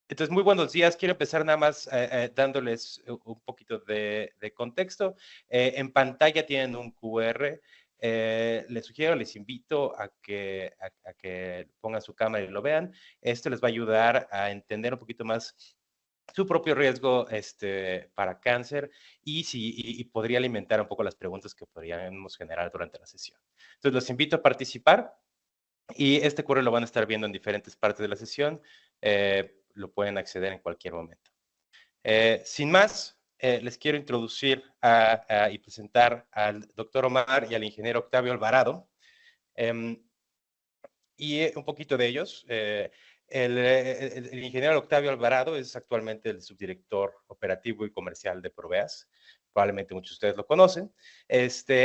Entonces, muy buenos días. Quiero empezar nada más dándoles un poquito de contexto. En pantalla tienen un QR. Les sugiero, les invito a que pongan su cámara y lo vean. Esto les va a ayudar a entender un poquito más su propio riesgo para cáncer y podría alimentar un poco las preguntas que podríamos generar durante la sesión. Entonces, los invito a participar. Y este curso lo van a estar viendo en diferentes partes de la sesión. Lo pueden acceder en cualquier momento. Sin más, les quiero introducir y presentar al doctor Omar y al ingeniero Octavio Alvarado. Em, un poquito de ellos. El ingeniero Octavio Alvarado es actualmente el subdirector operativo y comercial de Proveas. Probablemente muchos de ustedes lo conocen.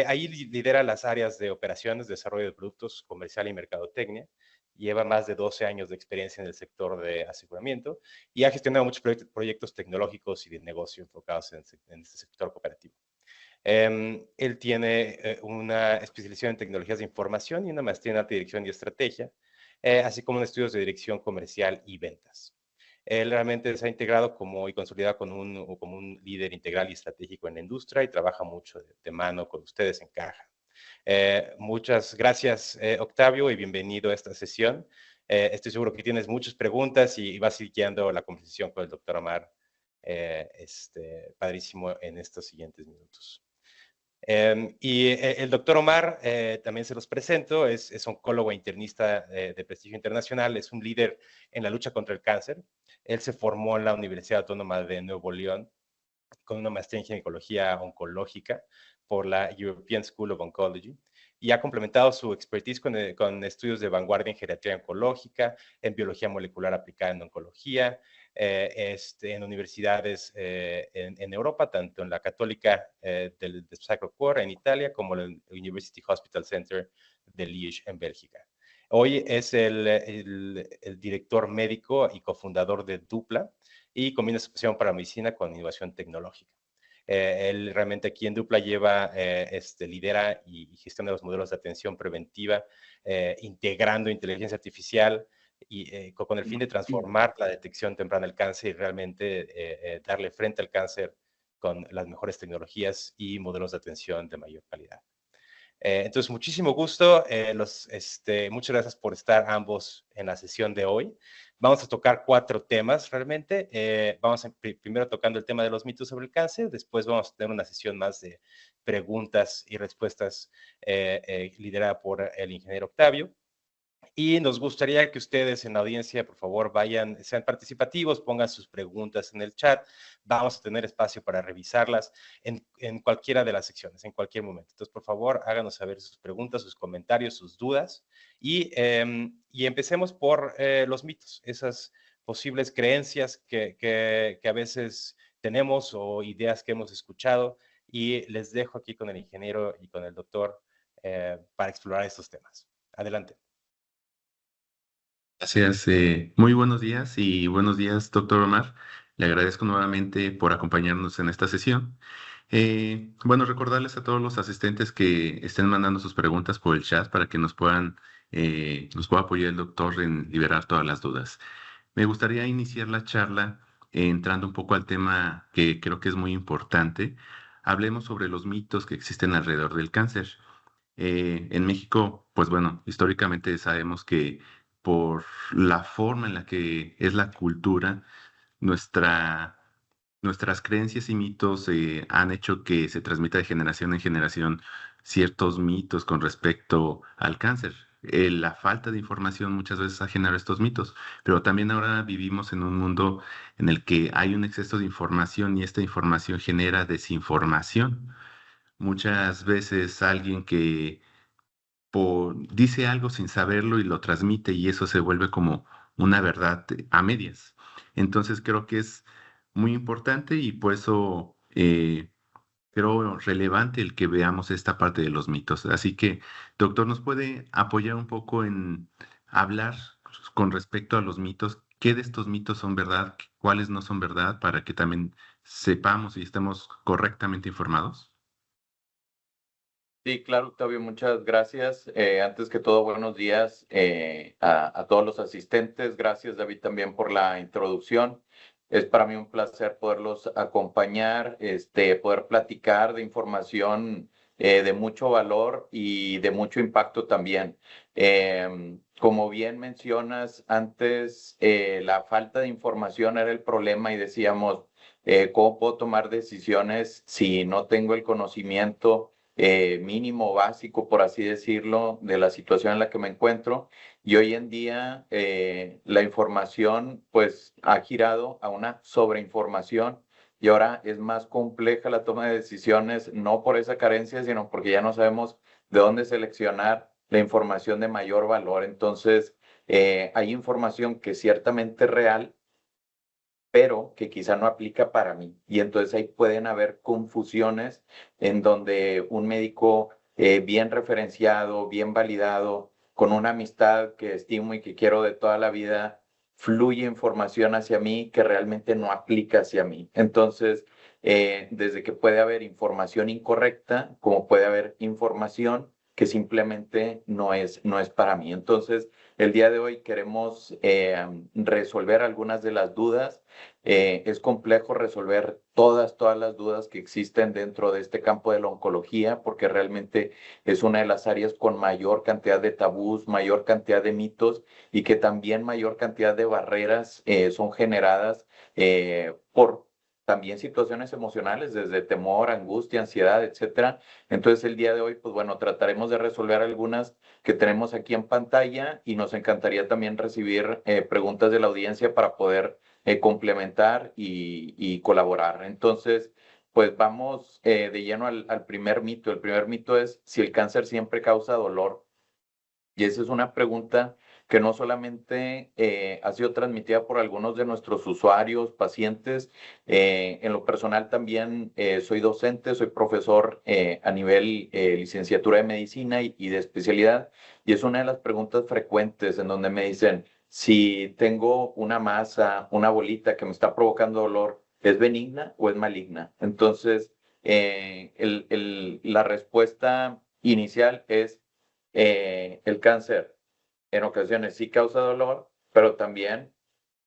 Ahí lidera las áreas de operaciones, desarrollo de productos, comercial y mercadotecnia. Lleva más de 12 años de experiencia en el sector de aseguramiento y ha gestionado muchos proyectos tecnológicos y de negocio enfocados en este sector cooperativo. Él tiene una especialización en tecnologías de información y una maestría en alta dirección y estrategia, así como en estudios de dirección comercial y ventas. Él realmente se ha integrado y consolidado como un líder integral y estratégico en la industria y trabaja mucho de mano con ustedes en Caja. Muchas gracias, Octavio, y bienvenido a esta sesión. Estoy seguro que tienes muchas preguntas y vas a ir guiando la conversación con el doctor Omar, padrísimo, en estos siguientes minutos. El doctor Omar, también se los presento, es oncólogo e internista de prestigio internacional, es un líder en la lucha contra el cáncer. Él se formó en la Universidad Autónoma de Nuevo León con una maestría en ginecología oncológica por la European School of Oncology y ha complementado su expertise con estudios de vanguardia en geriatría oncológica, en biología molecular aplicada en oncología, en universidades en Europa, tanto en la Católica de Sacro Cuore en Italia como en el University Hospital Center de Liège en Bélgica. Hoy es el director médico y cofundador de Dupla y combina su pasión para la medicina con innovación tecnológica. Él realmente aquí en Dupla lidera y gestiona los modelos de atención preventiva, integrando inteligencia artificial y con el fin de transformar la detección temprana del cáncer y realmente darle frente al cáncer con las mejores tecnologías y modelos de atención de mayor calidad. Entonces, muchísimo gusto. Muchas gracias por estar ambos en la sesión de hoy. Vamos a tocar 4 temas realmente. Vamos primero tocando el tema de los mitos sobre el cáncer. Después vamos a tener una sesión más de preguntas y respuestas liderada por el ingeniero Octavio. Y nos gustaría que ustedes en la audiencia, por favor, sean participativos, pongan sus preguntas en el chat. Vamos a tener espacio para revisarlas en cualquiera de las secciones, en cualquier momento. Entonces, por favor, háganos saber sus preguntas, sus comentarios, sus dudas. Y empecemos por los mitos, esas posibles creencias que a veces tenemos o ideas que hemos escuchado. Y les dejo aquí con el ingeniero y con el doctor para explorar estos temas. Adelante. Gracias. Muy buenos días y buenos días, doctor Omar. Le agradezco nuevamente por acompañarnos en esta sesión. Bueno, recordarles a todos los asistentes que estén mandando sus preguntas por el chat para que nos pueda apoyar el doctor en liberar todas las dudas. Me gustaría iniciar la charla entrando un poco al tema que creo que es muy importante. Hablemos sobre los mitos que existen alrededor del cáncer. En México, pues bueno, históricamente sabemos que por la forma en la que es la cultura, nuestra, nuestras creencias y mitos han hecho que se transmita de generación en generación ciertos mitos con respecto al cáncer. La falta de información muchas veces ha generado estos mitos, pero también ahora vivimos en un mundo en el que hay un exceso de información y esta información genera desinformación. Muchas veces alguien que dice algo sin saberlo y lo transmite y eso se vuelve como una verdad a medias. Entonces creo que es muy importante y por eso creo relevante el que veamos esta parte de los mitos. Así que, doctor, ¿nos puede apoyar un poco en hablar con respecto a los mitos? ¿Qué de estos mitos son verdad? ¿Cuáles no son verdad? Para que también sepamos y estemos correctamente informados. Sí, claro, Octavio, muchas gracias. Antes que todo, buenos días a todos los asistentes. Gracias, David, también por la introducción. Es para mí un placer poderlos acompañar, poder platicar de información de mucho valor y de mucho impacto también. Como bien mencionas, antes la falta de información era el problema y decíamos, ¿cómo puedo tomar decisiones si no tengo el conocimiento mínimo, básico, por así decirlo, de la situación en la que me encuentro? Y hoy en día la información pues ha girado a una sobreinformación y ahora es más compleja la toma de decisiones, no por esa carencia, sino porque ya no sabemos de dónde seleccionar la información de mayor valor. Entonces, hay información que ciertamente es real, pero que quizá no aplica para mí. Y entonces ahí pueden haber confusiones en donde un médico bien referenciado, bien validado, con una amistad que estimo y que quiero de toda la vida, fluye información hacia mí que realmente no aplica hacia mí. Entonces, desde que puede haber información incorrecta, como puede haber información que simplemente no es para mí. Entonces, el día de hoy queremos resolver algunas de las dudas. Es complejo resolver todas las dudas que existen dentro de este campo de la oncología, porque realmente es una de las áreas con mayor cantidad de tabús, mayor cantidad de mitos y que también mayor cantidad de barreras son generadas por también situaciones emocionales, desde temor, angustia, ansiedad, etcétera. Entonces, el día de hoy, pues bueno, trataremos de resolver algunas que tenemos aquí en pantalla y nos encantaría también recibir preguntas de la audiencia para poder complementar y colaborar. Entonces, pues vamos de lleno al primer mito. El primer mito es si el cáncer siempre causa dolor. Y esa es una pregunta que no solamente ha sido transmitida por algunos de nuestros usuarios, pacientes. En lo personal también soy docente, soy profesor a nivel licenciatura de medicina y de especialidad. Y es una de las preguntas frecuentes en donde me dicen, si tengo una masa, una bolita que me está provocando dolor, ¿es benigna o es maligna? Entonces, la respuesta inicial es el cáncer en ocasiones sí causa dolor, pero también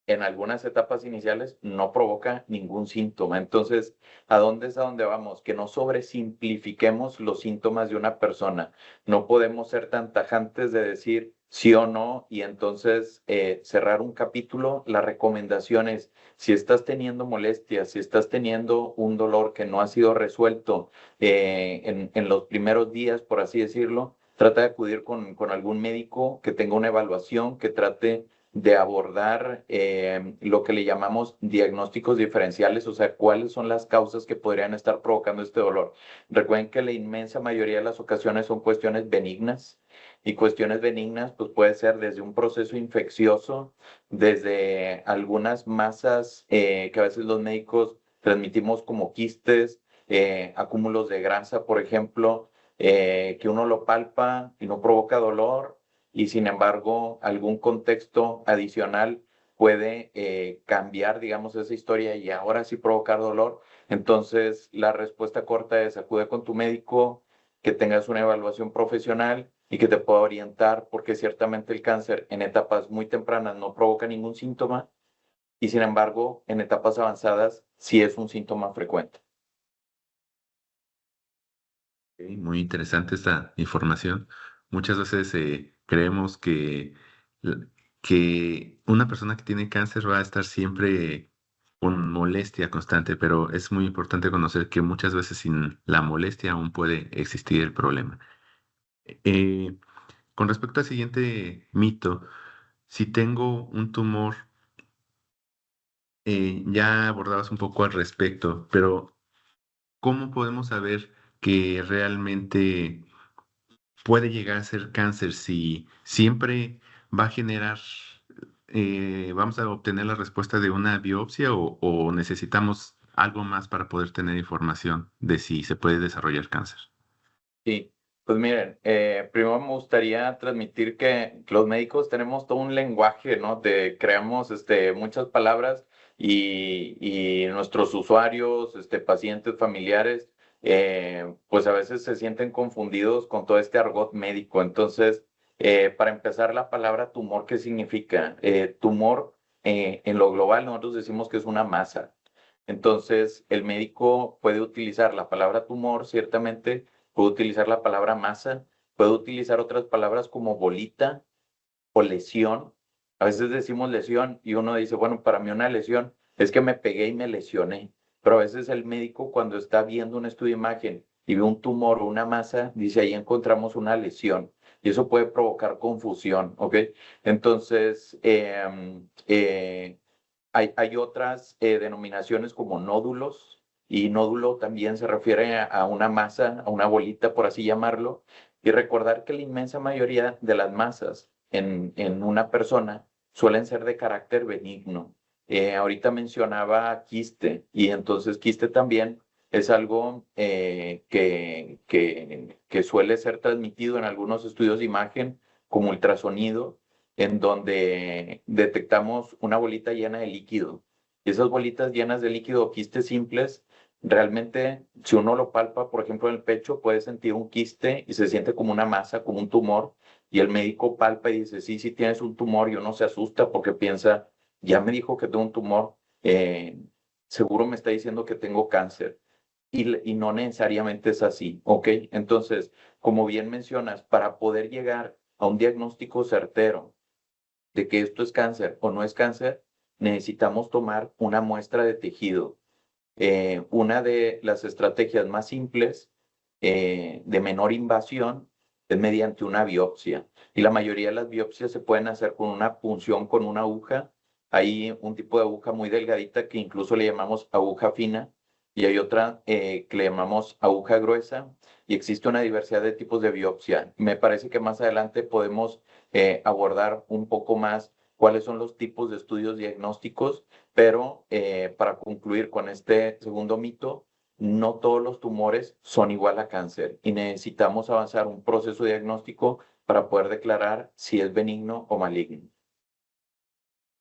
en algunas etapas iniciales no provoca ningún síntoma. Entonces, ¿a dónde es a dónde vamos? Que no sobresimplifiquemos los síntomas de una persona. No podemos ser tan tajantes de decir sí o no y entonces cerrar un capítulo. La recomendación es, si estás teniendo molestias, si estás teniendo un dolor que no ha sido resuelto en los primeros días, por así decirlo, trata de acudir con algún médico que tenga una evaluación, que trate de abordar lo que le llamamos diagnósticos diferenciales, o sea, cuáles son las causas que podrían estar provocando este dolor. Recuerden que la inmensa mayoría de las ocasiones son cuestiones benignas y cuestiones benignas pues puede ser desde un proceso infeccioso, desde algunas masas que a veces los médicos transmitimos como quistes, acúmulos de grasa, por ejemplo, que uno lo palpa y no provoca dolor y sin embargo algún contexto adicional puede cambiar, digamos, esa historia y ahora sí provocar dolor. Entonces, la respuesta corta es acude con tu médico, que tengas una evaluación profesional y que te pueda orientar, porque ciertamente el cáncer en etapas muy tempranas no provoca ningún síntoma y sin embargo en etapas avanzadas sí es un síntoma frecuente. Ok, muy interesante esta información. Muchas veces creemos que una persona que tiene cáncer va a estar siempre con molestia constante, pero es muy importante conocer que muchas veces sin la molestia aún puede existir el problema. Eh, con respecto al siguiente mito, si tengo un tumor, ya abordabas un poco al respecto, pero ¿cómo podemos saber que realmente puede llegar a ser cáncer si siempre va a generar, vamos a obtener la respuesta de una biopsia o necesitamos algo más para poder tener información de si se puede desarrollar cáncer? Sí, pues miren, primero me gustaría transmitir que los médicos tenemos todo un lenguaje, ¿no? Creamos muchas palabras y nuestros usuarios, pacientes, familiares, pues a veces se sienten confundidos con todo este argot médico. Entonces, para empezar, la palabra tumor, ¿qué significa? Tumor, en lo global, nosotros decimos que es una masa. Entonces, el médico puede utilizar la palabra tumor, ciertamente, puede utilizar la palabra masa, puede utilizar otras palabras como bolita o lesión. A veces decimos lesión y uno dice, bueno, para mí una lesión es que me pegué y me lesioné. Pero a veces el médico, cuando está viendo un estudio de imagen y ve un tumor o una masa, dice, ahí encontramos una lesión. Y eso puede provocar confusión, ¿ok? Entonces, hay otras denominaciones como nódulos, y nódulo también se refiere a una masa, a una bolita, por así llamarlo, y recordar que la inmensa mayoría de las masas en una persona suelen ser de carácter benigno. Ahorita mencionaba quiste, y entonces quiste también es algo que suele ser transmitido en algunos estudios de imagen como ultrasonido, en donde detectamos una bolita llena de líquido. Y esas bolitas llenas de líquido o quistes simples, realmente, si uno lo palpa, por ejemplo, en el pecho, puede sentir un quiste y se siente como una masa, como un tumor. Y el médico palpa y dice, sí, sí tienes un tumor, y uno se asusta porque piensa, ya me dijo que tengo un tumor, seguro me está diciendo que tengo cáncer. Y no necesariamente es así, ¿ok? Entonces, como bien mencionas, para poder llegar a un diagnóstico certero de que esto es cáncer o no es cáncer, necesitamos tomar una muestra de tejido. Una de las estrategias más simples, de menor invasión, es mediante una biopsia. Y la mayoría de las biopsias se pueden hacer con una punción con una aguja. Hay un tipo de aguja muy delgadita que incluso le llamamos aguja fina, y hay otra que le llamamos aguja gruesa, y existe una diversidad de tipos de biopsia. Me parece que más adelante podemos abordar un poco más cuáles son los tipos de estudios diagnósticos, pero para concluir con este segundo mito, no todos los tumores son igual a cáncer, y necesitamos avanzar un proceso diagnóstico para poder declarar si es benigno o maligno.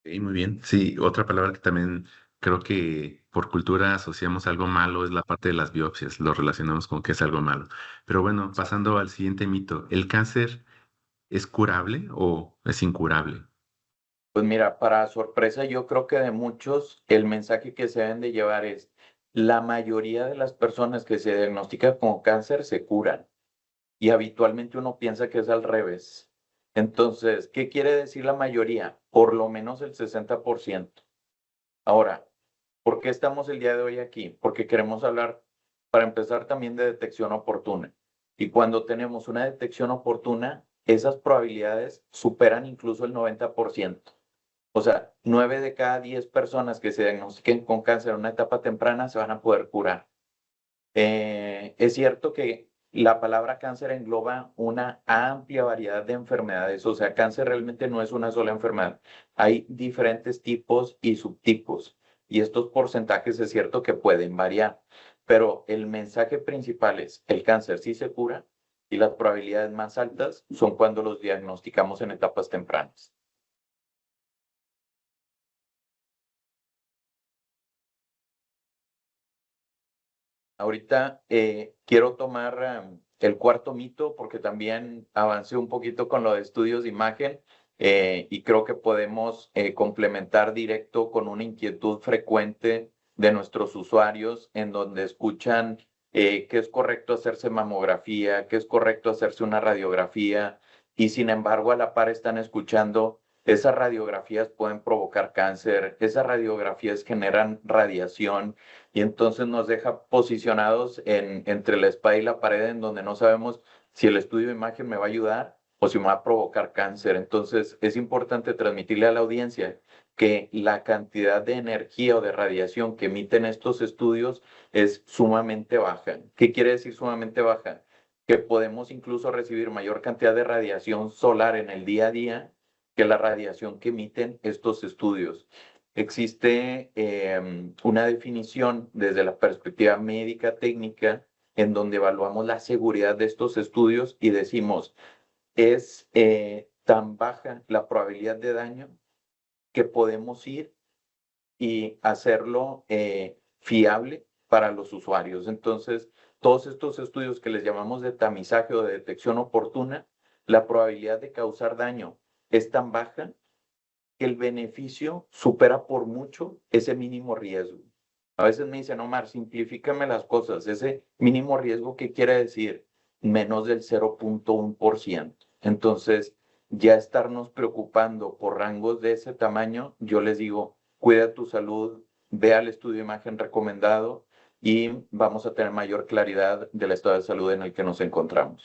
Ok, muy bien. Sí, otra palabra que también creo que por cultura asociamos algo malo es la parte de las biopsias. Lo relacionamos con que es algo malo. Pero bueno, pasando al siguiente mito, ¿el cáncer es curable o es incurable? Pues mira, para sorpresa yo creo que de muchos, el mensaje que se deben de llevar es, la mayoría de las personas que se diagnostican con cáncer se curan. Y habitualmente uno piensa que es al revés. Entonces, ¿qué quiere decir la mayoría? Por lo menos el 60%. Ahora, ¿por qué estamos el día de hoy aquí? Porque queremos hablar, para empezar, también de detección oportuna. Y cuando tenemos una detección oportuna, esas probabilidades superan incluso el 90%. O sea, 9 de cada 10 personas que se diagnostiquen con cáncer en una etapa temprana se van a poder curar. Es cierto que la palabra cáncer engloba una amplia variedad de enfermedades. O sea, cáncer realmente no es una sola enfermedad. Hay diferentes tipos y subtipos, y estos porcentajes es cierto que pueden variar, pero el mensaje principal es, el cáncer sí se cura, y las probabilidades más altas son cuando los diagnosticamos en etapas tempranas. Ahorita quiero tomar el cuarto mito, porque también avancé un poquito con lo de estudios de imagen, y creo que podemos complementar directo con una inquietud frecuente de nuestros usuarios, en donde escuchan que es correcto hacerse mamografía, que es correcto hacerse una radiografía, y sin embargo a la par están escuchando, esas radiografías pueden provocar cáncer, esas radiografías generan radiación, y entonces nos deja posicionados entre la espada y la pared, en donde no sabemos si el estudio de imagen me va a ayudar o si me va a provocar cáncer. Entonces es importante transmitirle a la audiencia que la cantidad de energía o de radiación que emiten estos estudios es sumamente baja. ¿Qué quiere decir sumamente baja? Que podemos incluso recibir mayor cantidad de radiación solar en el día a día que la radiación que emiten estos estudios. Existe una definición desde la perspectiva médica técnica, en donde evaluamos la seguridad de estos estudios y decimos, es tan baja la probabilidad de daño que podemos ir y hacerlo fiable para los usuarios. Entonces, todos estos estudios que les llamamos de tamizaje o de detección oportuna, la probabilidad de causar daño es tan baja que el beneficio supera por mucho ese mínimo riesgo. A veces me dicen, Omar, simplifícame las cosas. Ese mínimo riesgo, ¿qué quiere decir? Menos del 0.1%. Entonces, ya estarnos preocupando por rangos de ese tamaño, yo les digo, cuida tu salud, ve al estudio de imagen recomendado y vamos a tener mayor claridad del estado de salud en el que nos encontramos.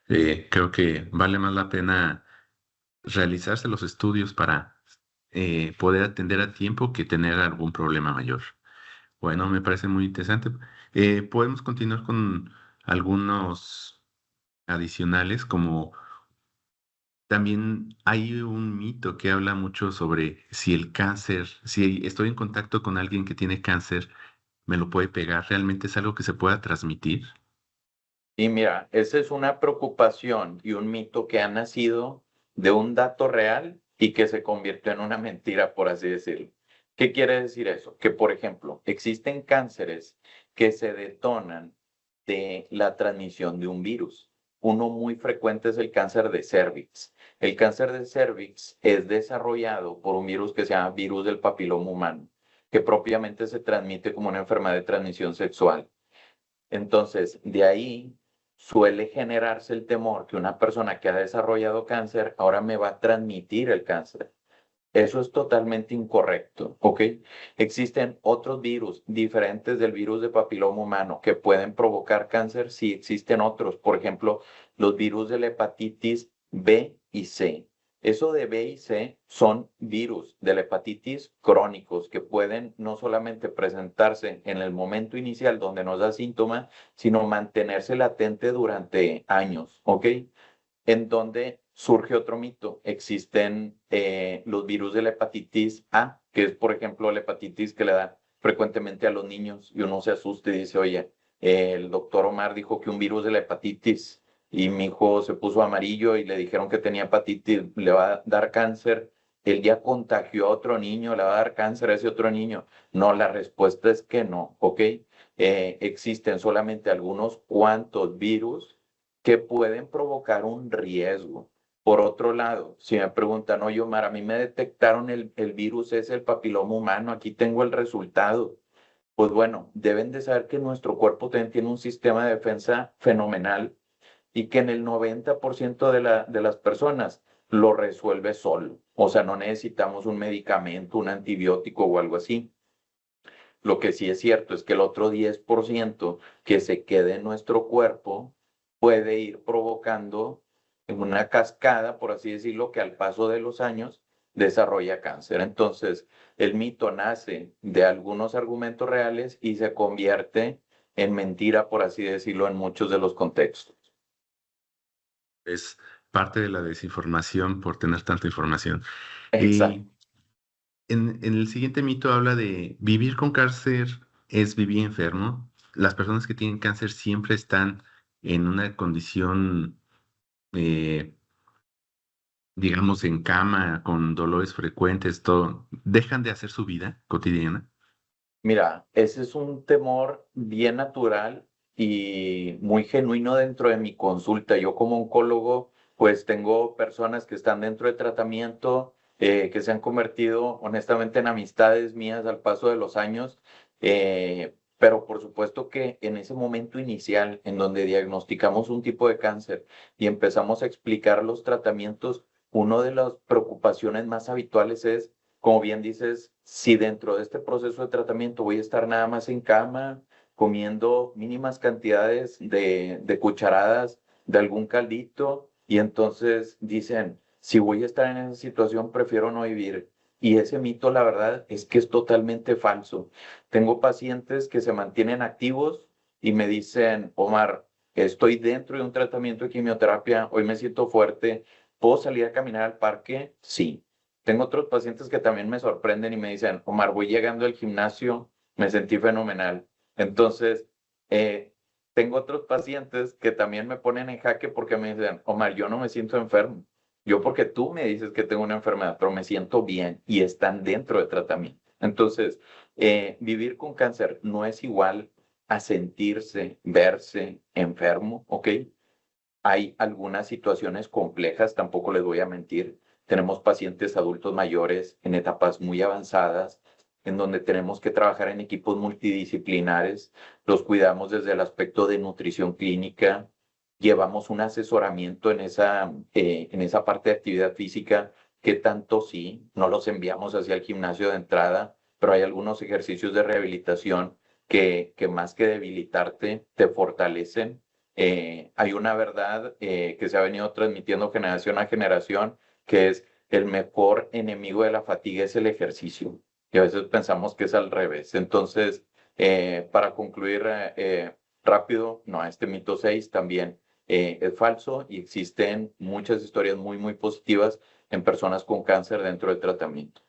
Creo que vale más la pena realizarse los estudios para poder atender a tiempo que tener algún problema mayor. Bueno, me parece muy interesante. Podemos continuar con algunos adicionales, como también hay un mito que habla mucho sobre si el cáncer, si estoy en contacto con alguien que tiene cáncer, me lo puede pegar. ¿Realmente es algo que se pueda transmitir? Y mira, esa es una preocupación y un mito que ha nacido de un dato real y que se convirtió en una mentira, por así decirlo. ¿Qué quiere decir eso? Que, por ejemplo, existen cánceres que se detonan de la transmisión de un virus. Uno muy frecuente es el cáncer de cérvix. El cáncer de cérvix es desarrollado por un virus que se llama virus del papiloma humano, que propiamente se transmite como una enfermedad de transmisión sexual. Entonces, de ahí suele generarse el temor que una persona que ha desarrollado cáncer ahora me va a transmitir el cáncer. Eso es totalmente incorrecto, ¿ok? ¿Existen otros virus diferentes del virus de papiloma humano que pueden provocar cáncer? Sí, existen otros. Por ejemplo, los virus de la hepatitis B y C. Eso de B y C son virus de la hepatitis crónicos que pueden no solamente presentarse en el momento inicial donde nos da síntomas, sino mantenerse latente durante años, ¿ok? En donde surge otro mito. Existen los virus de la hepatitis A, que es, por ejemplo, la hepatitis que le da frecuentemente a los niños y uno se asusta y dice, oye, el doctor Omar dijo que un virus de la hepatitis y mi hijo se puso amarillo y le dijeron que tenía hepatitis, le va a dar cáncer. Él ya contagió a otro niño, le va a dar cáncer a ese otro niño. No, la respuesta es que no, ¿ok? Existen solamente algunos cuantos virus que pueden provocar un riesgo. Por otro lado, si me preguntan, oye, Omar, a mí me detectaron el virus, es el papiloma humano, aquí tengo el resultado. Pues bueno, deben de saber que nuestro cuerpo también tiene un sistema de defensa fenomenal y que en el 90% de las personas lo resuelve solo. O sea, no necesitamos un medicamento, un antibiótico o algo así. Lo que sí es cierto es que el otro 10% que se quede en nuestro cuerpo puede ir provocando en una cascada, por así decirlo, que al paso de los años desarrolla cáncer. Entonces, el mito nace de algunos argumentos reales y se convierte en mentira, por así decirlo, en muchos de los contextos. Es parte de la desinformación por tener tanta información. Exacto. Y en el siguiente mito habla de vivir con cáncer es vivir enfermo. Las personas que tienen cáncer siempre están en una condición, eh, digamos, en cama, con dolores frecuentes, todo. ¿Dejan de hacer su vida cotidiana? Mira, ese es un temor bien natural y muy genuino dentro de mi consulta. Yo como oncólogo, pues tengo personas que están dentro de tratamiento, que se han convertido honestamente en amistades mías al paso de los años, pero por supuesto que en ese momento inicial en donde diagnosticamos un tipo de cáncer y empezamos a explicar los tratamientos, una de las preocupaciones más habituales es como bien dices, si dentro de este proceso de tratamiento voy a estar nada más en cama, comiendo mínimas cantidades de cucharadas de algún caldito, y entonces dicen, si voy a estar en esa situación, prefiero no vivir. Y ese mito, la verdad, es que es totalmente falso. Tengo pacientes que se mantienen activos y me dicen, Omar, estoy dentro de un tratamiento de quimioterapia, hoy me siento fuerte, ¿puedo salir a caminar al parque? Sí. Tengo otros pacientes que también me sorprenden y me dicen, Omar, voy llegando al gimnasio, me sentí fenomenal. Entonces, tengo otros pacientes que también me ponen en jaque porque me dicen, Omar, yo no me siento enfermo. Yo porque tú me dices que tengo una enfermedad, pero me siento bien y están dentro de tratamiento. Entonces, vivir con cáncer no es igual a sentirse, verse enfermo, ¿ok? Hay algunas situaciones complejas, tampoco les voy a mentir. Tenemos pacientes adultos mayores en etapas muy avanzadas, en donde tenemos que trabajar en equipos multidisciplinares. Los cuidamos desde el aspecto de nutrición clínica. Llevamos un asesoramiento en esa parte de actividad física, que tanto sí, no los enviamos hacia el gimnasio de entrada, pero hay algunos ejercicios de rehabilitación que más que debilitarte, te fortalecen. Hay una verdad que se ha venido transmitiendo generación a generación, que es el mejor enemigo de la fatiga es el ejercicio. Y a veces pensamos que es al revés. Entonces, para concluir rápido, no, este mito 6 también es falso y existen muchas historias muy, muy positivas en personas con cáncer dentro del tratamiento.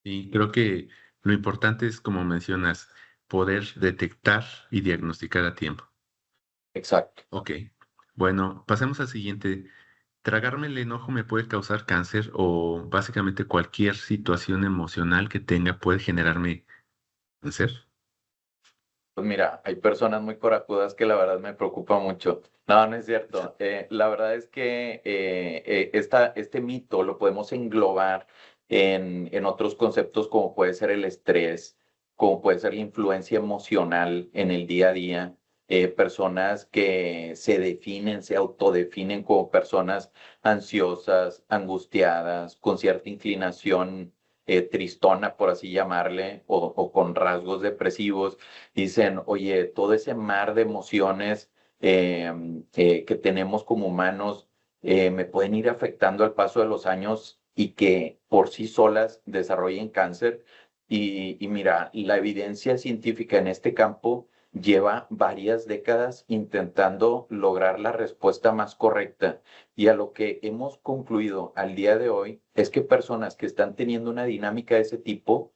Y creo que lo importante es, como mencionas, poder detectar y diagnosticar a tiempo. Exacto. Ok. Bueno, pasemos al siguiente. ¿Tragarme el enojo me puede causar cáncer o básicamente cualquier situación emocional que tenga puede generarme cáncer? Pues mira, hay personas muy corajudas que la verdad me preocupa mucho. No, no es cierto. La verdad es que este mito lo podemos englobar en otros conceptos como puede ser el estrés, como puede ser la influencia emocional en el día a día. Personas que se definen, se autodefinen como personas ansiosas, angustiadas, con cierta inclinación tristona, por así llamarle, o con rasgos depresivos. Dicen, oye, todo ese mar de emociones que tenemos como humanos me pueden ir afectando al paso de los años y que por sí solas desarrollen cáncer. Y mira, la evidencia científica en este campo lleva varias décadas intentando lograr la respuesta más correcta. Y a lo que hemos concluido al día de hoy es que personas que están teniendo una dinámica de ese tipo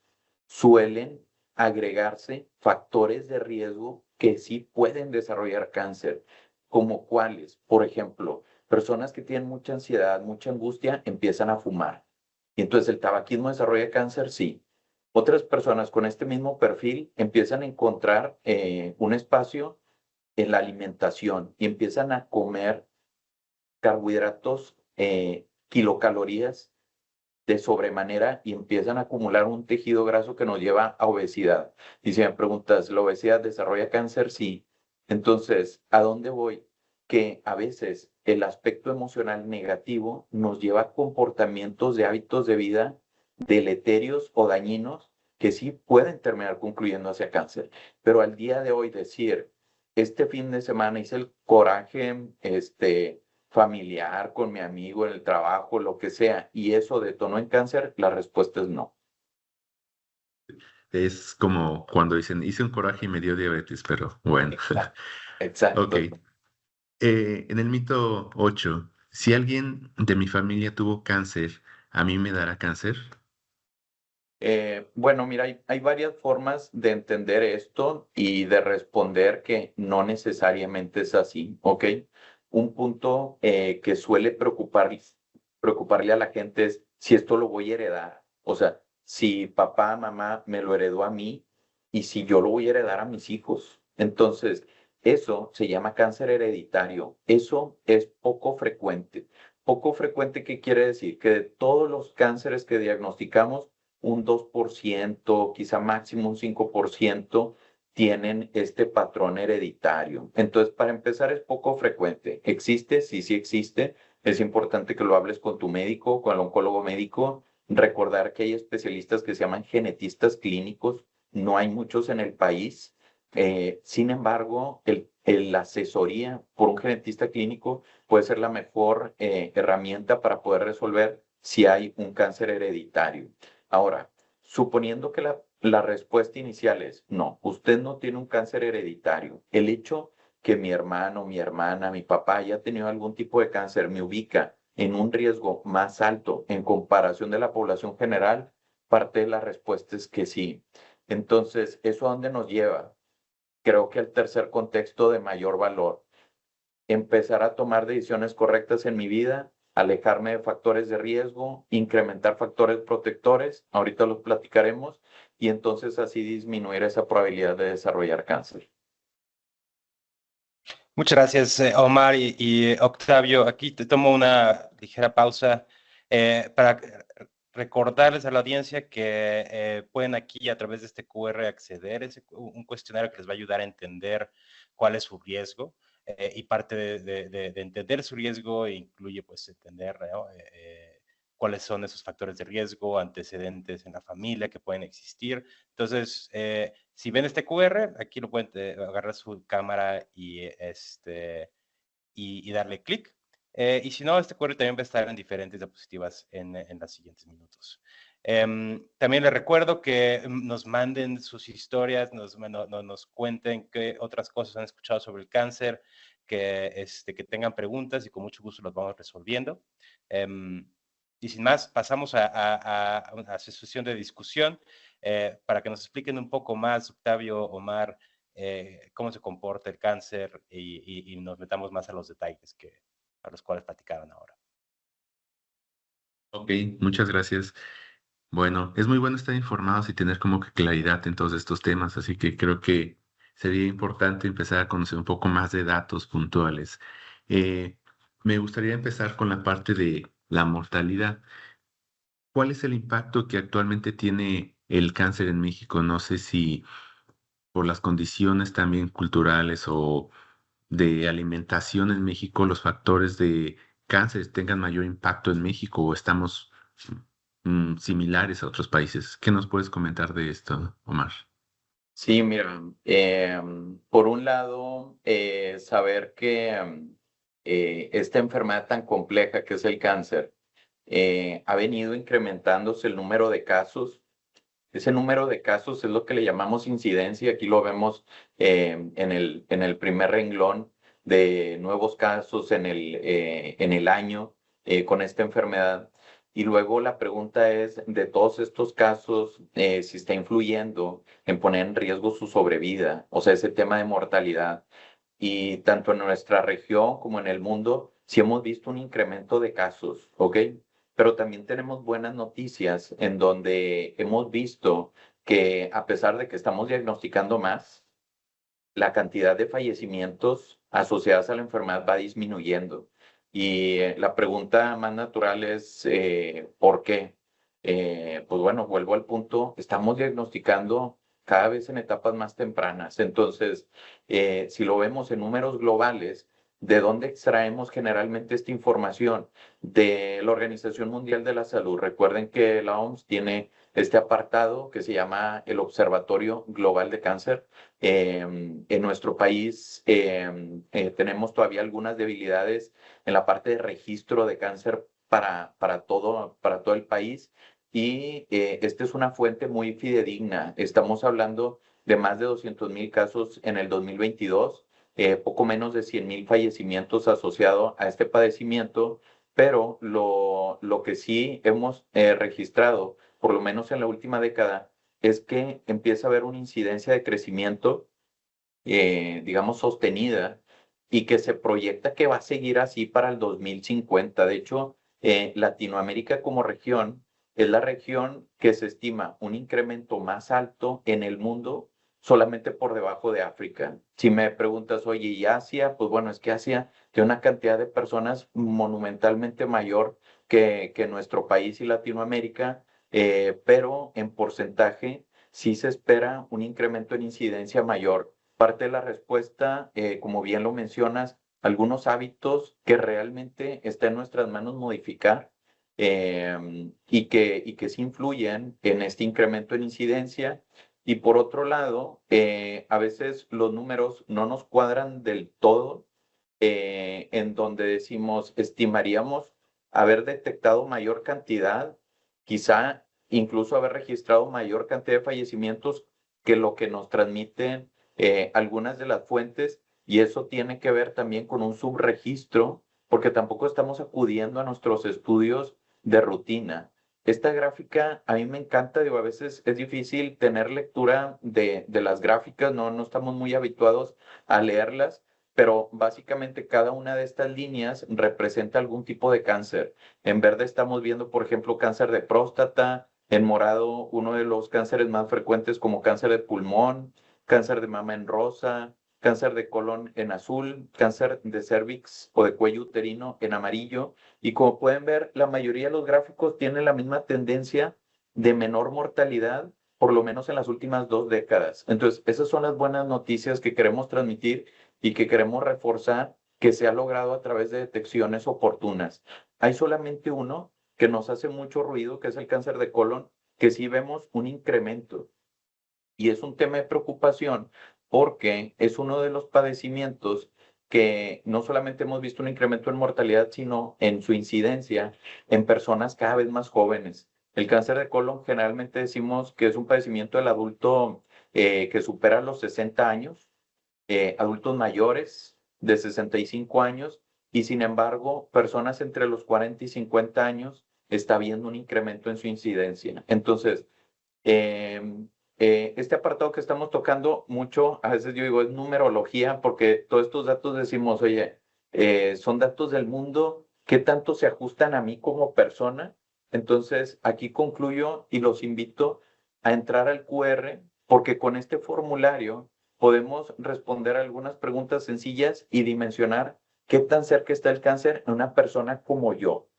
suelen agregarse factores de riesgo que sí pueden desarrollar cáncer, como cuáles, por ejemplo, personas que tienen mucha ansiedad, mucha angustia, empiezan a fumar. Y entonces el tabaquismo desarrolla cáncer, sí. Otras personas con este mismo perfil empiezan a encontrar un espacio en la alimentación y empiezan a comer carbohidratos, kilocalorías de sobremanera y empiezan a acumular un tejido graso que nos lleva a obesidad. Y si me preguntas, ¿la obesidad desarrolla cáncer? Sí. Entonces, ¿a dónde voy? Que a veces el aspecto emocional negativo nos lleva a comportamientos de hábitos de vida deleterios o dañinos que sí pueden terminar concluyendo hacia cáncer. Pero al día de hoy decir, este fin de semana hice el coraje, familiar, con mi amigo, en el trabajo, lo que sea, y eso detonó en cáncer, la respuesta es no. Es como cuando dicen, hice un coraje y me dio diabetes, pero bueno. Exacto. Ok. Exacto. En el mito 8, si alguien de mi familia tuvo cáncer, ¿a mí me dará cáncer? Bueno, mira, hay varias formas de entender esto y de responder que no necesariamente es así, ¿ok? Un punto que suele preocuparle a la gente es si esto lo voy a heredar. O sea, si papá, mamá me lo heredó a mí y si yo lo voy a heredar a mis hijos. Entonces, eso se llama cáncer hereditario. Eso es poco frecuente. Poco frecuente, ¿qué quiere decir? Que de todos los cánceres que diagnosticamos, un 2%, quizá máximo un 5%, tienen este patrón hereditario. Entonces, para empezar, es poco frecuente. ¿Existe? Sí, sí existe. Es importante que lo hables con tu médico, con el oncólogo médico. Recordar que hay especialistas que se llaman genetistas clínicos. No hay muchos en el país. Sin embargo, la asesoría por un genetista clínico puede ser la mejor herramienta para poder resolver si hay un cáncer hereditario. Ahora, suponiendo que la respuesta inicial es no, usted no tiene un cáncer hereditario, el hecho que mi hermano, mi hermana, mi papá haya tenido algún tipo de cáncer me ubica en un riesgo más alto en comparación de la población general, parte de la respuesta es que sí. Entonces, ¿eso a dónde nos lleva? Creo que el tercer contexto de mayor valor, empezar a tomar decisiones correctas en mi vida alejarme de factores de riesgo, incrementar factores protectores, ahorita los platicaremos, y entonces así disminuir esa probabilidad de desarrollar cáncer. Muchas gracias, Omar y Octavio. Aquí te tomo una ligera pausa para recordarles a la audiencia que pueden aquí a través de este QR acceder a un cuestionario que les va a ayudar a entender cuál es su riesgo y parte de entender su riesgo incluye pues entender cuáles son esos factores de riesgo, antecedentes en la familia que pueden existir. Entonces, si ven este QR, aquí lo pueden agarrar su cámara y darle clic. Y si no, este QR también va a estar en diferentes diapositivas en los siguientes minutos. También les recuerdo que nos manden sus historias, nos cuenten qué otras cosas han escuchado sobre el cáncer, que tengan preguntas y con mucho gusto los vamos resolviendo. Y sin más, pasamos a una sesión de discusión para que nos expliquen un poco más, Octavio, Omar, cómo se comporta el cáncer y nos metamos más a los detalles a los cuales platicaron ahora. Ok, muchas gracias. Bueno, es muy bueno estar informados y tener como que claridad en todos estos temas, así que creo que sería importante empezar a conocer un poco más de datos puntuales. Eh, Me gustaría empezar con la parte de la mortalidad. ¿Cuál es el impacto que actualmente tiene el cáncer en México? No sé si por las condiciones también culturales o de alimentación en México, los factores de cáncer tengan mayor impacto en México o estamos similares a otros países. ¿Qué nos puedes comentar de esto, Omar? Sí, mira, por un lado, saber que esta enfermedad tan compleja que es el cáncer ha venido incrementándose el número de casos. Ese número de casos es lo que le llamamos incidencia. Aquí lo vemos en el primer renglón de nuevos casos en el año con esta enfermedad. Y luego la pregunta es, de todos estos casos, si está influyendo en poner en riesgo su sobrevida, o sea, ese tema de mortalidad. Y tanto en nuestra región como en el mundo, sí hemos visto un incremento de casos, ¿ok? Pero también tenemos buenas noticias en donde hemos visto que a pesar de que estamos diagnosticando más, la cantidad de fallecimientos asociados a la enfermedad va disminuyendo. Y la pregunta más natural es, ¿por qué? Pues bueno, vuelvo al punto, estamos diagnosticando cada vez en etapas más tempranas. Entonces, si lo vemos en números globales, ¿de dónde extraemos generalmente esta información? De la Organización Mundial de la Salud. Recuerden que la OMS tiene este apartado que se llama el Observatorio Global de Cáncer. En nuestro país tenemos todavía algunas debilidades en la parte de registro de cáncer para todo el país y esta es una fuente muy fidedigna. Estamos hablando de más de 200,000 casos en el 2022, poco menos de 100,000 fallecimientos asociados a este padecimiento, pero lo que sí hemos registrado, por lo menos en la última década, es que empieza a haber una incidencia de crecimiento, digamos, sostenida y que se proyecta que va a seguir así para el 2050. De hecho, Latinoamérica como región es la región que se estima un incremento más alto en el mundo solamente por debajo de África. Si me preguntas, oye, ¿y Asia? Pues bueno, es que Asia tiene una cantidad de personas monumentalmente mayor que nuestro país y Latinoamérica, pero en porcentaje sí se espera un incremento en incidencia mayor. Parte de la respuesta, como bien lo mencionas, algunos hábitos que realmente está en nuestras manos modificar y que sí influyen en este incremento en incidencia. Y por otro lado, a veces los números no nos cuadran del todo, en donde decimos, estimaríamos haber detectado mayor cantidad, quizá incluso haber registrado mayor cantidad de fallecimientos que lo que nos transmiten algunas de las fuentes, y eso tiene que ver también con un subregistro, porque tampoco estamos acudiendo a nuestros estudios de rutina. Esta gráfica a mí me encanta, digo, a veces es difícil tener lectura de las gráficas, no estamos muy habituados a leerlas, pero básicamente cada una de estas líneas representa algún tipo de cáncer. En verde estamos viendo, por ejemplo, cáncer de próstata, en morado uno de los cánceres más frecuentes como cáncer de pulmón, cáncer de mama en rosa, cáncer de colon en azul, cáncer de cervix o de cuello uterino en amarillo. Y como pueden ver, la mayoría de los gráficos tienen la misma tendencia de menor mortalidad, por lo menos en las últimas 2 décadas. Entonces, esas son las buenas noticias que queremos transmitir y que queremos reforzar que se ha logrado a través de detecciones oportunas. Hay solamente uno que nos hace mucho ruido, que es el cáncer de colon, que sí vemos un incremento. Y es un tema de preocupación porque es uno de los padecimientos que no solamente hemos visto un incremento en mortalidad, sino en su incidencia en personas cada vez más jóvenes. El cáncer de colon generalmente decimos que es un padecimiento del adulto que supera los 60 años, adultos mayores de 65 años, y sin embargo, personas entre los 40 y 50 años está viendo un incremento en su incidencia. Entonces, este apartado que estamos tocando mucho, a veces yo digo, es numerología, porque todos estos datos decimos, oye, son datos del mundo, ¿qué tanto se ajustan a mí como persona? Entonces, aquí concluyo y los invito a entrar al QR, porque con este formulario podemos responder algunas preguntas sencillas y dimensionar qué tan cerca está el cáncer en una persona como yo.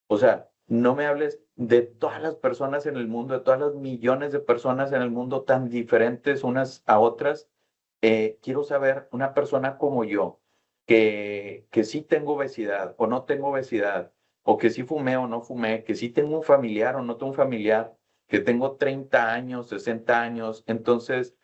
O sea, no me hables de todas las personas en el mundo, de todas las millones de personas en el mundo tan diferentes unas a otras. Quiero saber una persona como yo, que sí tengo obesidad o no tengo obesidad, o que sí fumé o no fumé, que sí tengo un familiar o no tengo un familiar, que tengo 30 años, 60 años. Entonces,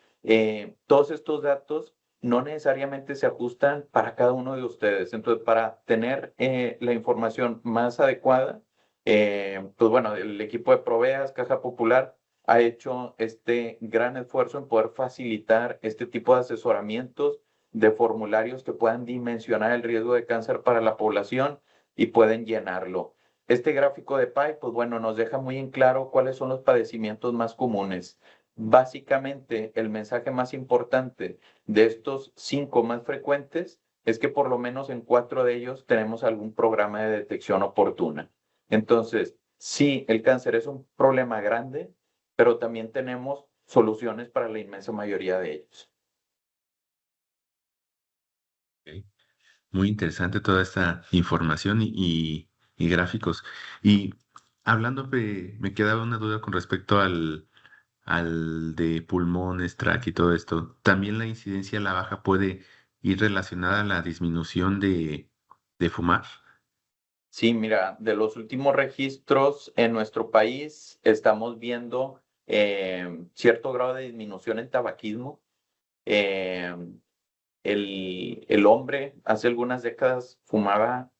todos estos datos no necesariamente se ajustan para cada uno de ustedes. Entonces, para tener la información más adecuada, pues bueno, el equipo de Proveas, Caja Popular, ha hecho este gran esfuerzo en poder facilitar este tipo de asesoramientos, de formularios que puedan dimensionar el riesgo de cáncer para la población y pueden llenarlo. Este gráfico de PAI, pues bueno, nos deja muy en claro cuáles son los padecimientos más comunes. Básicamente, el mensaje más importante de estos 5 más frecuentes es que por lo menos en 4 de ellos tenemos algún programa de detección oportuna. Entonces, sí, el cáncer es un problema grande, pero también tenemos soluciones para la inmensa mayoría de ellos. Ok. Muy interesante toda esta información y gráficos. Y hablando, me quedaba una duda con respecto al de pulmones, TRAC y todo esto. ¿También la incidencia a la baja puede ir relacionada a la disminución de fumar? Sí, mira, de los últimos registros en nuestro país estamos viendo cierto grado de disminución en tabaquismo. Eh, el hombre hace algunas décadas fumaba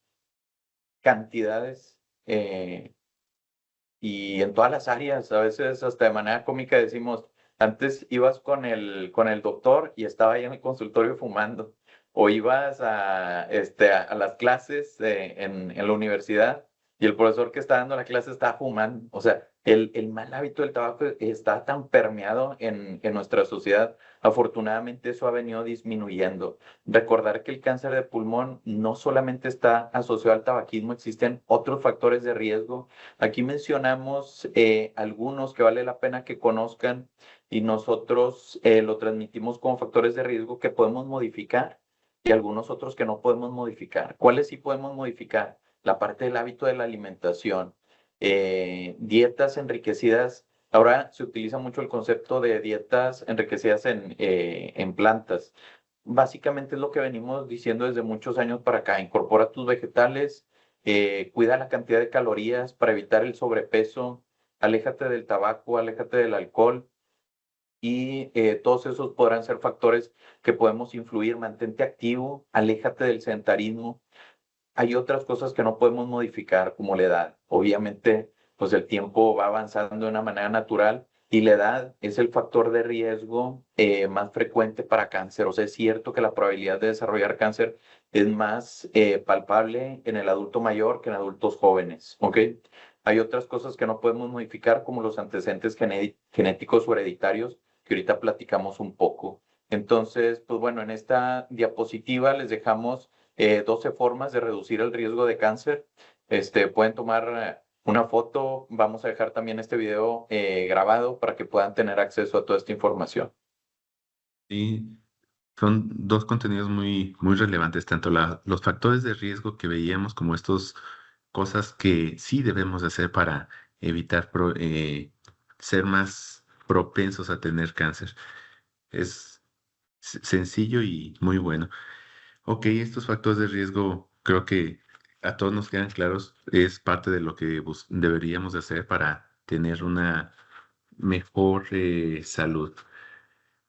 cantidades y en todas las áreas, a veces hasta de manera cómica decimos, antes ibas con el doctor y estaba ahí en el consultorio fumando, o ibas a las clases en la universidad y el profesor que está dando la clase estaba fumando. O sea, el mal hábito del tabaco está tan permeado en nuestra sociedad. Afortunadamente eso ha venido disminuyendo. Recordar que el cáncer de pulmón no solamente está asociado al tabaquismo, existen otros factores de riesgo. Aquí mencionamos algunos que vale la pena que conozcan y nosotros lo transmitimos como factores de riesgo que podemos modificar y algunos otros que no podemos modificar. ¿Cuáles sí podemos modificar? La parte del hábito de la alimentación, dietas enriquecidas. Ahora se utiliza mucho el concepto de dietas enriquecidas en plantas. Básicamente es lo que venimos diciendo desde muchos años para acá. Incorpora tus vegetales, cuida la cantidad de calorías para evitar el sobrepeso, aléjate del tabaco, aléjate del alcohol y todos esos podrán ser factores que podemos influir. Mantente activo, aléjate del sedentarismo. Hay otras cosas que no podemos modificar, como la edad. Obviamente, pues el tiempo va avanzando de una manera natural y la edad es el factor de riesgo más frecuente para cáncer. O sea, es cierto que la probabilidad de desarrollar cáncer es más palpable en el adulto mayor que en adultos jóvenes, ¿ok? Hay otras cosas que no podemos modificar, como los antecedentes genéticos o hereditarios, que ahorita platicamos un poco. Entonces, pues bueno, en esta diapositiva les dejamos 12 formas de reducir el riesgo de cáncer. Pueden tomar una foto, vamos a dejar también este video grabado para que puedan tener acceso a toda esta información. Y son dos contenidos muy relevantes, tanto los factores de riesgo que veíamos como estas cosas que sí debemos de hacer para evitar ser más propensos a tener cáncer. Es sencillo y muy bueno. Ok, estos factores de riesgo creo que a todos nos quedan claros. Es parte de lo que deberíamos de hacer para tener una mejor salud.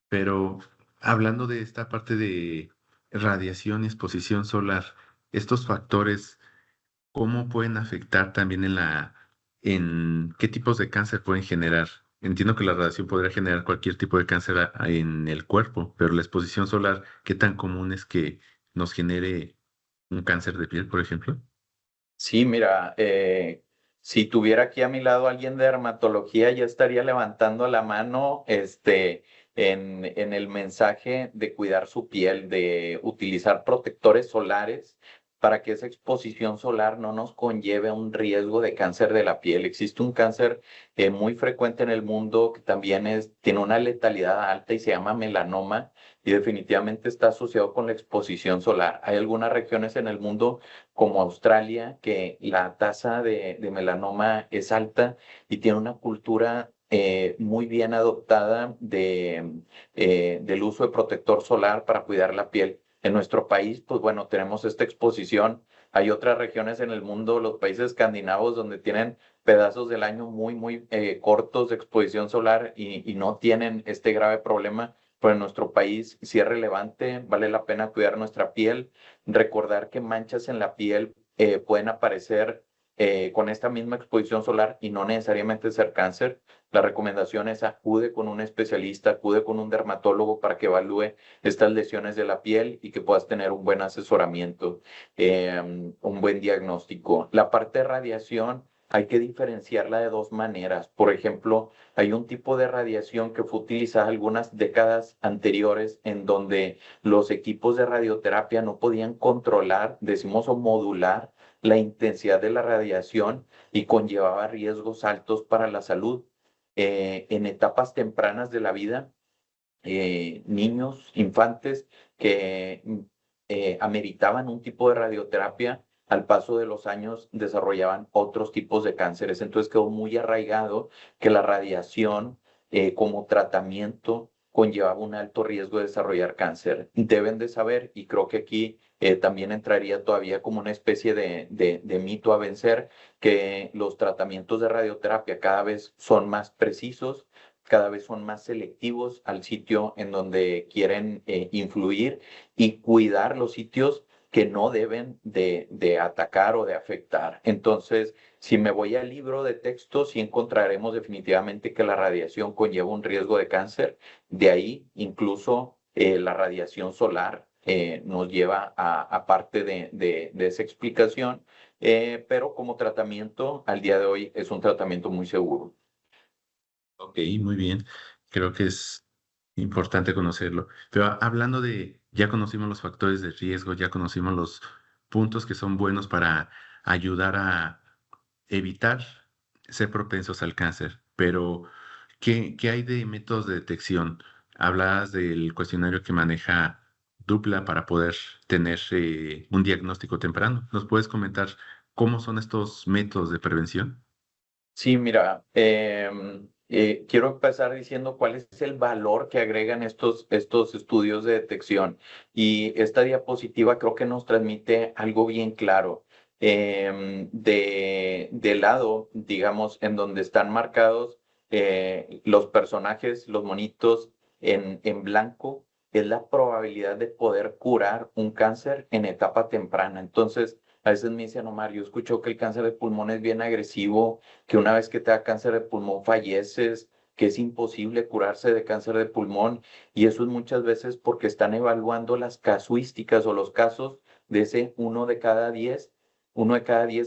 Pero hablando de esta parte de radiación y exposición solar, estos factores, ¿cómo pueden afectar también en qué tipos de cáncer pueden generar? Entiendo que la radiación podría generar cualquier tipo de cáncer en el cuerpo, pero la exposición solar, ¿qué tan común es que nos genere un cáncer de piel, por ejemplo? Sí, mira, si tuviera aquí a mi lado alguien de dermatología, ya estaría levantando la mano, en el mensaje de cuidar su piel, de utilizar protectores solares para que esa exposición solar no nos conlleve a un riesgo de cáncer de la piel. Existe un cáncer muy frecuente en el mundo que también tiene una letalidad alta y se llama melanoma y definitivamente está asociado con la exposición solar. Hay algunas regiones en el mundo como Australia, que la tasa de melanoma es alta y tiene una cultura muy bien adoptada del uso de protector solar para cuidar la piel. En nuestro país, pues bueno, tenemos esta exposición. Hay otras regiones en el mundo, los países escandinavos, donde tienen pedazos del año muy cortos de exposición solar y no tienen este grave problema. Pero en nuestro país sí es relevante, vale la pena cuidar nuestra piel, recordar que manchas en la piel pueden aparecer con esta misma exposición solar y no necesariamente ser cáncer. La recomendación es acude con un especialista, acude con un dermatólogo para que evalúe estas lesiones de la piel y que puedas tener un buen asesoramiento, un buen diagnóstico. La parte de radiación hay que diferenciarla de dos maneras. Por ejemplo, hay un tipo de radiación que fue utilizada algunas décadas anteriores en donde los equipos de radioterapia no podían controlar, decimos, o modular la intensidad de la radiación y conllevaba riesgos altos para la salud. En etapas tempranas de la vida, niños, infantes que ameritaban un tipo de radioterapia, al paso de los años desarrollaban otros tipos de cánceres. Entonces quedó muy arraigado que la radiación como tratamiento conllevaba un alto riesgo de desarrollar cáncer. Deben de saber, y creo que aquí también entraría todavía como una especie de mito a vencer, que los tratamientos de radioterapia cada vez son más precisos, cada vez son más selectivos al sitio en donde quieren influir y cuidar los sitios que no deben de atacar o de afectar. Entonces, si me voy al libro de texto, sí encontraremos definitivamente que la radiación conlleva un riesgo de cáncer. De ahí, incluso la radiación solar nos lleva a parte de esa explicación, pero como tratamiento, al día de hoy es un tratamiento muy seguro. Ok, muy bien. Creo que es importante conocerlo. Pero hablando ya conocimos los factores de riesgo, ya conocimos los puntos que son buenos para ayudar a evitar ser propensos al cáncer. Pero, ¿qué hay de métodos de detección? Hablabas del cuestionario que maneja Dupla para poder tener un diagnóstico temprano. ¿Nos puedes comentar cómo son estos métodos de prevención? Sí, mira, quiero empezar diciendo cuál es el valor que agregan estos estudios de detección. Y esta diapositiva creo que nos transmite algo bien claro. De lado, digamos, en donde están marcados los personajes, los monitos en blanco, es la probabilidad de poder curar un cáncer en etapa temprana. Entonces, a veces me dicen, Omar, yo escucho que el cáncer de pulmón es bien agresivo, que una vez que te da cáncer de pulmón falleces, que es imposible curarse de cáncer de pulmón, y eso es muchas veces porque están evaluando las casuísticas o los casos de ese uno de cada 10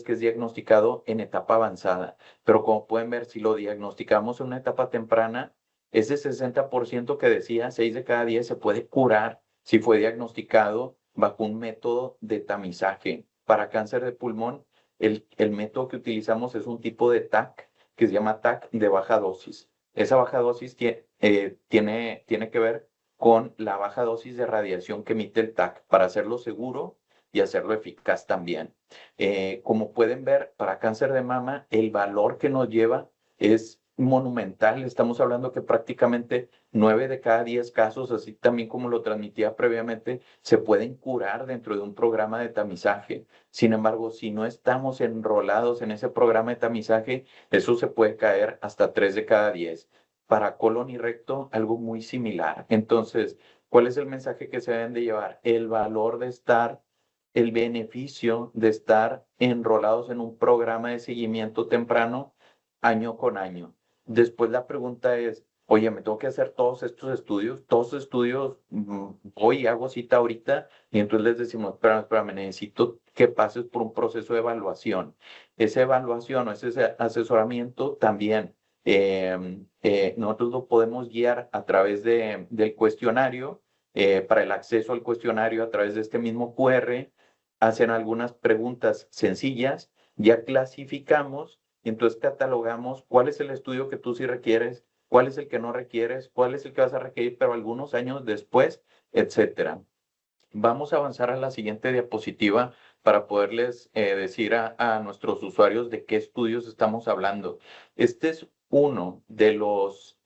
que es diagnosticado en etapa avanzada. Pero como pueden ver, si lo diagnosticamos en una etapa temprana, ese 60% que decía, 6 de cada 10 se puede curar si fue diagnosticado bajo un método de tamizaje. Para cáncer de pulmón, el método que utilizamos es un tipo de TAC que se llama TAC de baja dosis. Esa baja dosis tiene que ver con la baja dosis de radiación que emite el TAC para hacerlo seguro y hacerlo eficaz también. Como pueden ver, para cáncer de mama, el valor que nos lleva es monumental. Estamos hablando que prácticamente 9 de cada 10 casos, así también como lo transmitía previamente, se pueden curar dentro de un programa de tamizaje. Sin embargo, si no estamos enrolados en ese programa de tamizaje, eso se puede caer hasta 3 de cada 10. Para colon y recto, algo muy similar. Entonces, ¿cuál es el mensaje que se deben de llevar? El valor de estar, el beneficio de estar enrolados en un programa de seguimiento temprano año con año. Después la pregunta es, oye, ¿me tengo que hacer todos estos estudios? Todos estos estudios, voy y hago cita ahorita, y entonces les decimos, espérame, necesito que pases por un proceso de evaluación. Esa evaluación o ese asesoramiento también nosotros lo podemos guiar a través del cuestionario, para el acceso al cuestionario a través de este mismo QR, hacen algunas preguntas sencillas, ya clasificamos y entonces catalogamos cuál es el estudio que tú sí requieres, cuál es el que no requieres, cuál es el que vas a requerir, pero algunos años después, etcétera. Vamos a avanzar a la siguiente diapositiva para poderles decir a nuestros usuarios de qué estudios estamos hablando. Este es uno de los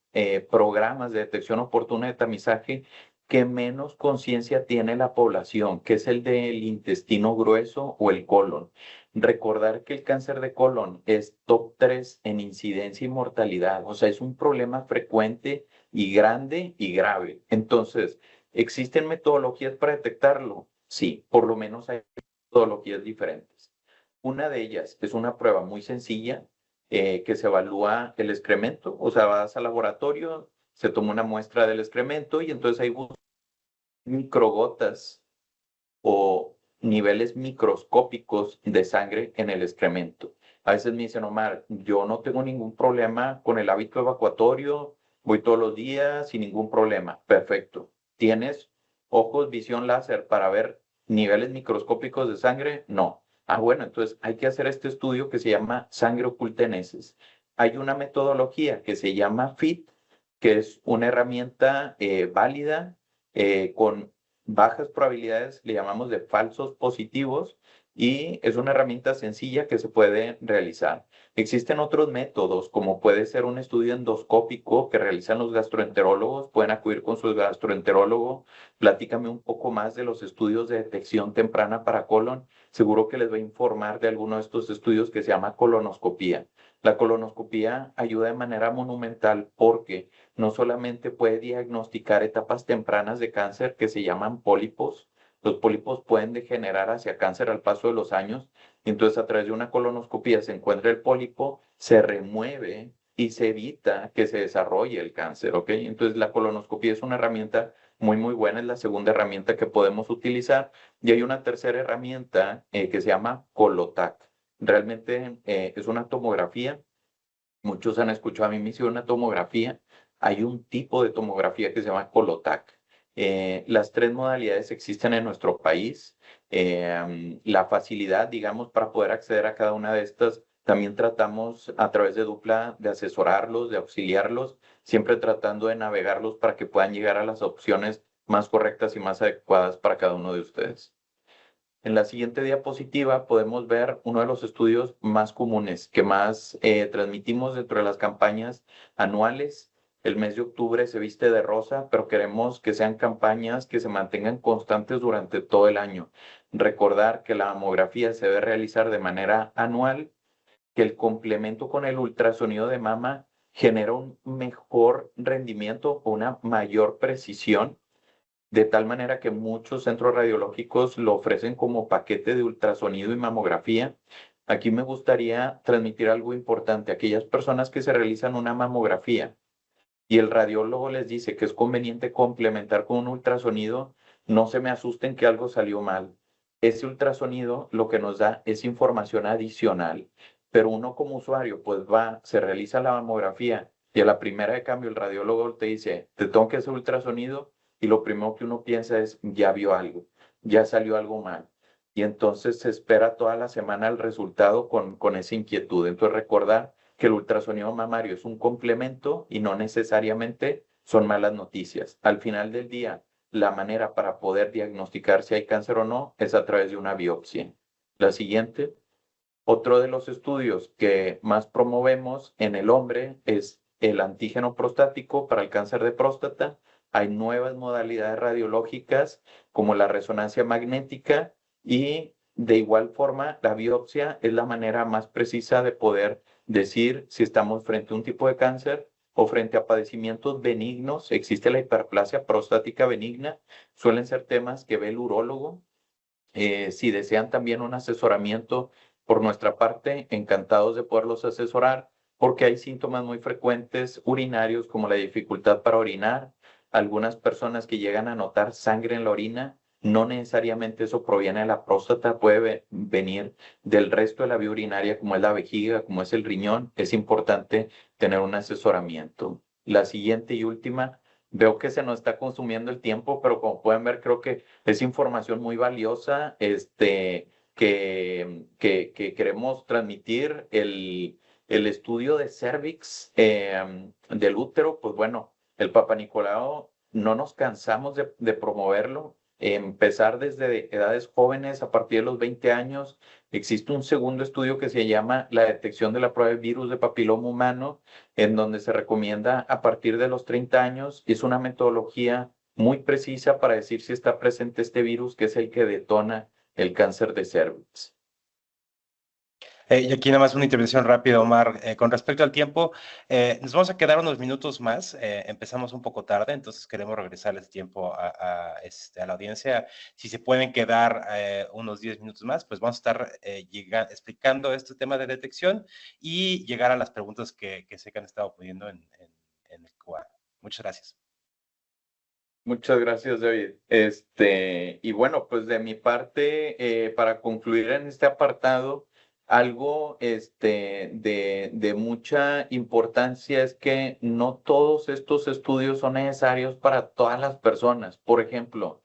programas de detección oportuna de tamizaje que menos conciencia tiene la población, que es el del intestino grueso o el colon. Recordar que el cáncer de colon es top 3 en incidencia y mortalidad, o sea, es un problema frecuente y grande y grave. Entonces, ¿existen metodologías para detectarlo? Sí, por lo menos hay metodologías diferentes. Una de ellas es una prueba muy sencilla que se evalúa el excremento, o sea, vas al laboratorio, se toma una muestra del excremento y entonces hay microgotas o niveles microscópicos de sangre en el excremento. A veces me dicen, Omar, yo no tengo ningún problema con el hábito evacuatorio, voy todos los días sin ningún problema. Perfecto. ¿Tienes ojos, visión láser para ver niveles microscópicos de sangre? No. Ah, bueno, entonces hay que hacer este estudio que se llama sangre oculta en heces. Hay una metodología que se llama FIT, que es una herramienta válida con bajas probabilidades, le llamamos de falsos positivos, y es una herramienta sencilla que se puede realizar. Existen otros métodos, como puede ser un estudio endoscópico que realizan los gastroenterólogos, pueden acudir con su gastroenterólogo. Platícame un poco más de los estudios de detección temprana para colon. Seguro que les va a informar de alguno de estos estudios que se llama colonoscopía. La colonoscopía ayuda de manera monumental porque no solamente puede diagnosticar etapas tempranas de cáncer que se llaman pólipos. Los pólipos pueden degenerar hacia cáncer al paso de los años. Entonces, a través de una colonoscopia se encuentra el pólipo, se remueve y se evita que se desarrolle el cáncer, ¿ok? Entonces, la colonoscopia es una herramienta muy, muy buena, es la segunda herramienta que podemos utilizar. Y hay una tercera herramienta que se llama Colotac. Realmente es una tomografía. Muchos han escuchado, a mí me hicieron una tomografía. Hay un tipo de tomografía que se llama Colotac. Las tres modalidades existen en nuestro país. La facilidad, digamos, para poder acceder a cada una de estas, también tratamos a través de Dupla de asesorarlos, de auxiliarlos, siempre tratando de navegarlos para que puedan llegar a las opciones más correctas y más adecuadas para cada uno de ustedes. En la siguiente diapositiva podemos ver uno de los estudios más comunes que más transmitimos dentro de las campañas anuales. El mes de octubre se viste de rosa, pero queremos que sean campañas que se mantengan constantes durante todo el año. Recordar que la mamografía se debe realizar de manera anual, que el complemento con el ultrasonido de mama genera un mejor rendimiento o una mayor precisión, de tal manera que muchos centros radiológicos lo ofrecen como paquete de ultrasonido y mamografía. Aquí me gustaría transmitir algo importante. Aquellas personas que se realizan una mamografía y el radiólogo les dice que es conveniente complementar con un ultrasonido, no se me asusten que algo salió mal. Ese ultrasonido lo que nos da es información adicional, pero uno como usuario pues va, se realiza la mamografía y a la primera de cambio el radiólogo te dice, te tengo que hacer ultrasonido, y lo primero que uno piensa es, ya vio algo, ya salió algo mal. Y entonces se espera toda la semana el resultado con esa inquietud. Entonces recordar que el ultrasonido mamario es un complemento y no necesariamente son malas noticias. Al final del día, la manera para poder diagnosticar si hay cáncer o no es a través de una biopsia. La siguiente, otro de los estudios que más promovemos en el hombre es el antígeno prostático para el cáncer de próstata. Hay nuevas modalidades radiológicas como la resonancia magnética y de igual forma la biopsia es la manera más precisa de poder decir si estamos frente a un tipo de cáncer o frente a padecimientos benignos. Existe la hiperplasia prostática benigna, suelen ser temas que ve el urólogo. Si desean también un asesoramiento por nuestra parte, encantados de poderlos asesorar, porque hay síntomas muy frecuentes urinarios como la dificultad para orinar, algunas personas que llegan a notar sangre en la orina. No necesariamente eso proviene de la próstata, puede venir del resto de la vía urinaria, como es la vejiga, como es el riñón. Es importante tener un asesoramiento. La siguiente y última, veo que se nos está consumiendo el tiempo, pero como pueden ver, creo que es información muy valiosa, que queremos transmitir el estudio de cervix del útero. Pues bueno, el Papa Nicolau no nos cansamos de promoverlo. Empezar desde edades jóvenes, a partir de los 20 años. Existe un segundo estudio que se llama la detección de la prueba de virus de papiloma humano, en donde se recomienda a partir de los 30 años. Es una metodología muy precisa para decir si está presente este virus, que es el que detona el cáncer de cervix. Y aquí nada más una intervención rápida, Omar. Con respecto al tiempo, nos vamos a quedar unos minutos más. Empezamos un poco tarde, entonces queremos regresarles tiempo a la audiencia. Si se pueden quedar unos 10 minutos más, pues vamos a estar explicando este tema de detección y llegar a las preguntas que sé que han estado poniendo en el QA. Muchas gracias. Muchas gracias, David. Y bueno, pues de mi parte, para concluir en este apartado, algo de mucha importancia es que no todos estos estudios son necesarios para todas las personas. Por ejemplo,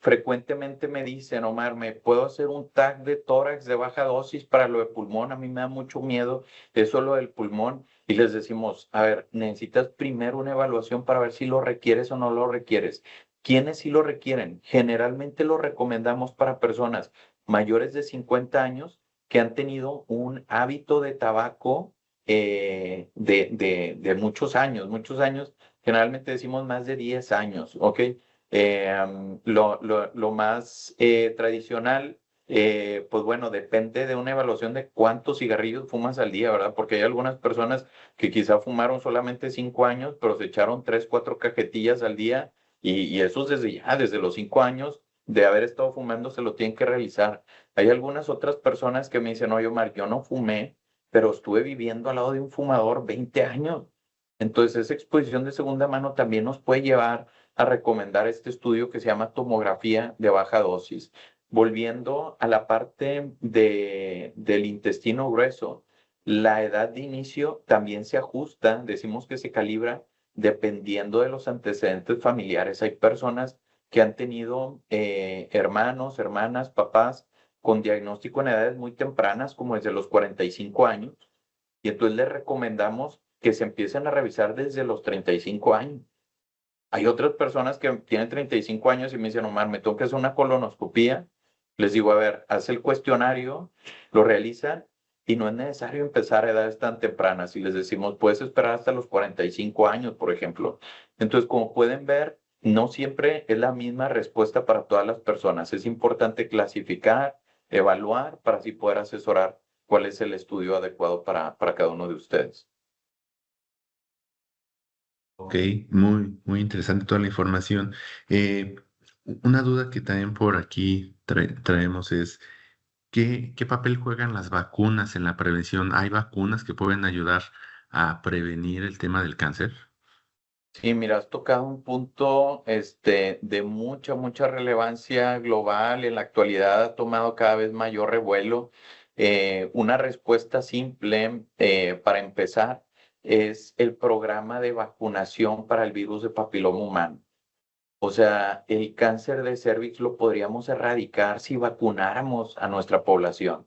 frecuentemente me dicen, Omar, ¿me puedo hacer un TAC de tórax de baja dosis para lo de pulmón? A mí me da mucho miedo eso, lo del pulmón. Y les decimos, a ver, necesitas primero una evaluación para ver si lo requieres o no lo requieres. ¿Quiénes sí lo requieren? Generalmente lo recomendamos para personas mayores de 50 años que han tenido un hábito de tabaco de muchos años, generalmente decimos más de 10 años, ¿ok? Lo más tradicional, pues bueno, depende de una evaluación de cuántos cigarrillos fumas al día, ¿verdad? Porque hay algunas personas que quizá fumaron solamente 5 años, pero se echaron 3, 4 cajetillas al día, y eso desde los 5 años de haber estado fumando se lo tienen que revisar. Hay algunas otras personas que me dicen, oye, Omar, yo no fumé, pero estuve viviendo al lado de un fumador 20 años. Entonces, esa exposición de segunda mano también nos puede llevar a recomendar este estudio que se llama tomografía de baja dosis. Volviendo a la parte del intestino grueso, la edad de inicio también se ajusta, decimos que se calibra dependiendo de los antecedentes familiares. Hay personas que han tenido hermanos, hermanas, papás con diagnóstico en edades muy tempranas, como desde los 45 años, y entonces les recomendamos que se empiecen a revisar desde los 35 años. Hay otras personas que tienen 35 años y me dicen, Omar, me tengo que hacer una colonoscopía. Les digo, a ver, haz el cuestionario, lo realizan, y no es necesario empezar a edades tan tempranas. Y les decimos, puedes esperar hasta los 45 años, por ejemplo. Entonces, como pueden ver, no siempre es la misma respuesta para todas las personas. Es importante clasificar, evaluar, para así poder asesorar cuál es el estudio adecuado para cada uno de ustedes. Ok, muy interesante toda la información. Eh, una duda que también por aquí traemos es, ¿qué papel juegan las vacunas en la prevención? ¿Hay vacunas que pueden ayudar a prevenir el tema del cáncer? Sí, mira, has tocado un punto de mucha relevancia global. En la actualidad ha tomado cada vez mayor revuelo. Una respuesta simple para empezar es el programa de vacunación para el virus de papiloma humano. O sea, el cáncer de cervix lo podríamos erradicar si vacunáramos a nuestra población.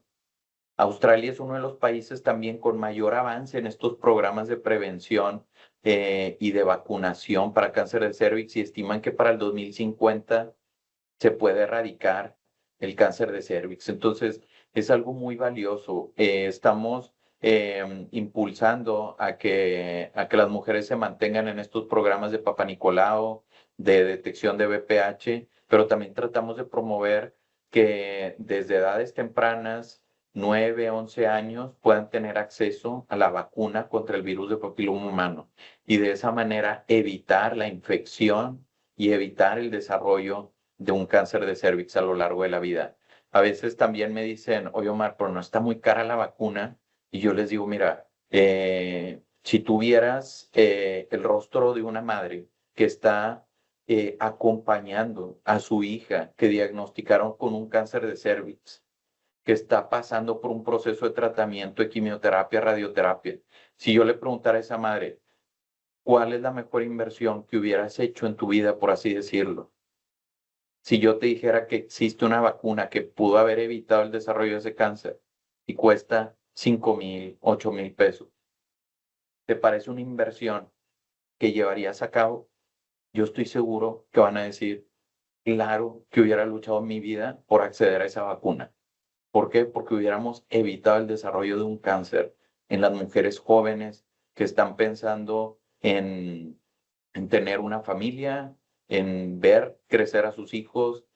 Australia es uno de los países también con mayor avance en estos programas de prevención y de vacunación para cáncer de cervix, y estiman que para el 2050 se puede erradicar el cáncer de cervix. Entonces, es algo muy valioso. Estamos impulsando a que las mujeres se mantengan en estos programas de Papa Nicolau, de detección de VPH, pero también tratamos de promover que desde edades tempranas, 9, 11 años, puedan tener acceso a la vacuna contra el virus de papiloma humano y de esa manera evitar la infección y evitar el desarrollo de un cáncer de cervix a lo largo de la vida. A veces también me dicen, oye Omar, pero no está muy cara la vacuna. Y yo les digo, mira, si tuvieras el rostro de una madre que está acompañando a su hija que diagnosticaron con un cáncer de cervix, que está pasando por un proceso de tratamiento de quimioterapia, radioterapia, si yo le preguntara a esa madre, ¿cuál es la mejor inversión que hubieras hecho en tu vida, por así decirlo? Si yo te dijera que existe una vacuna que pudo haber evitado el desarrollo de ese cáncer y cuesta 5,000, 8,000 pesos, ¿te parece una inversión que llevarías a cabo? Yo estoy seguro que van a decir, claro que hubiera luchado mi vida por acceder a esa vacuna. ¿Por qué? Porque hubiéramos evitado el desarrollo de un cáncer en las mujeres jóvenes que están pensando en tener una familia, en ver crecer a sus hijos,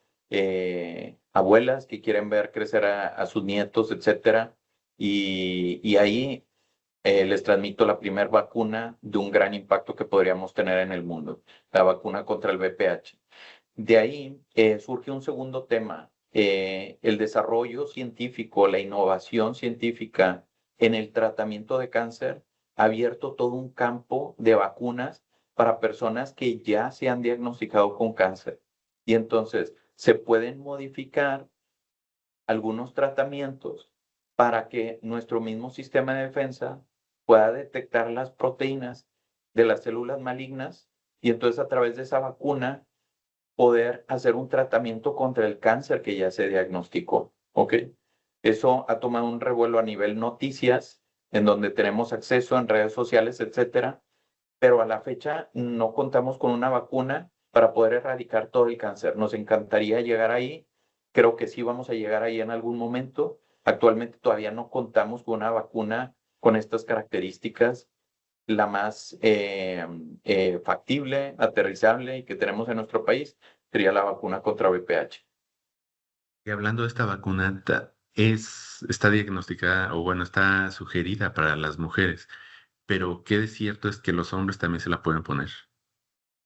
abuelas que quieren ver crecer a sus nietos, etcétera. Y ahí les transmito la primera vacuna de un gran impacto que podríamos tener en el mundo, la vacuna contra el VPH. De ahí surge un segundo tema, el desarrollo científico, la innovación científica en el tratamiento de cáncer ha abierto todo un campo de vacunas para personas que ya se han diagnosticado con cáncer. Y entonces se pueden modificar algunos tratamientos para que nuestro mismo sistema de defensa pueda detectar las proteínas de las células malignas y entonces a través de esa vacuna poder hacer un tratamiento contra el cáncer que ya se diagnosticó. ¿Ok? Eso ha tomado un revuelo a nivel noticias, en donde tenemos acceso en redes sociales, etcétera, pero a la fecha no contamos con una vacuna para poder erradicar todo el cáncer. Nos encantaría llegar ahí, creo que sí vamos a llegar ahí en algún momento. Actualmente todavía no contamos con una vacuna con estas características, la más factible, aterrizable y que tenemos en nuestro país sería la vacuna contra VPH. Y hablando de esta vacuna, está diagnosticada o bueno, está sugerida para las mujeres, pero qué de cierto es que los hombres también se la pueden poner.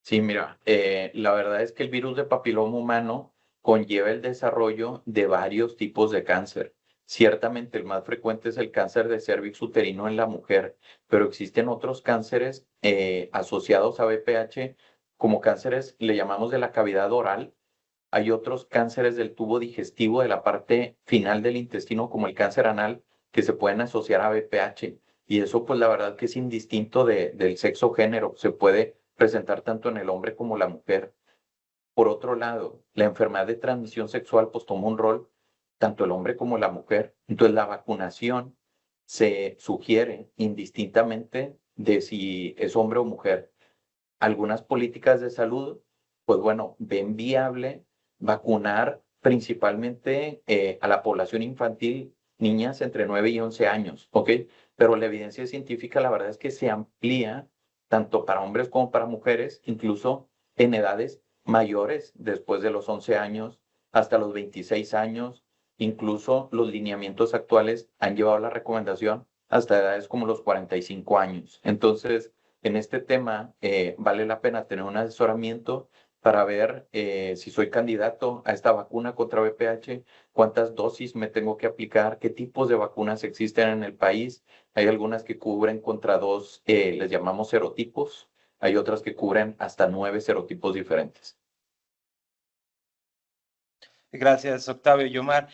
Sí, mira, la verdad es que el virus de papiloma humano conlleva el desarrollo de varios tipos de cáncer. Ciertamente el más frecuente es el cáncer de cervix uterino en la mujer, pero existen otros cánceres asociados a VPH, como cánceres, le llamamos de la cavidad oral. Hay otros cánceres del tubo digestivo de la parte final del intestino, como el cáncer anal, que se pueden asociar a VPH. Y eso, pues la verdad que es indistinto del sexo género. Se puede presentar tanto en el hombre como la mujer. Por otro lado, la enfermedad de transmisión sexual pues toma un rol tanto el hombre como la mujer. Entonces la vacunación se sugiere indistintamente de si es hombre o mujer. Algunas políticas de salud, pues bueno, ven viable vacunar principalmente a la población infantil, niñas entre 9 y 11 años, ¿ok? Pero la evidencia científica, la verdad es que se amplía tanto para hombres como para mujeres, incluso en edades mayores, después de los 11 años, hasta los 26 años. Incluso los lineamientos actuales han llevado la recomendación hasta edades como los 45 años. Entonces, en este tema vale la pena tener un asesoramiento para ver si soy candidato a esta vacuna contra VPH, cuántas dosis me tengo que aplicar, qué tipos de vacunas existen en el país. Hay algunas que cubren contra dos, les llamamos serotipos, hay otras que cubren hasta 9 serotipos diferentes. Gracias, Octavio y Omar.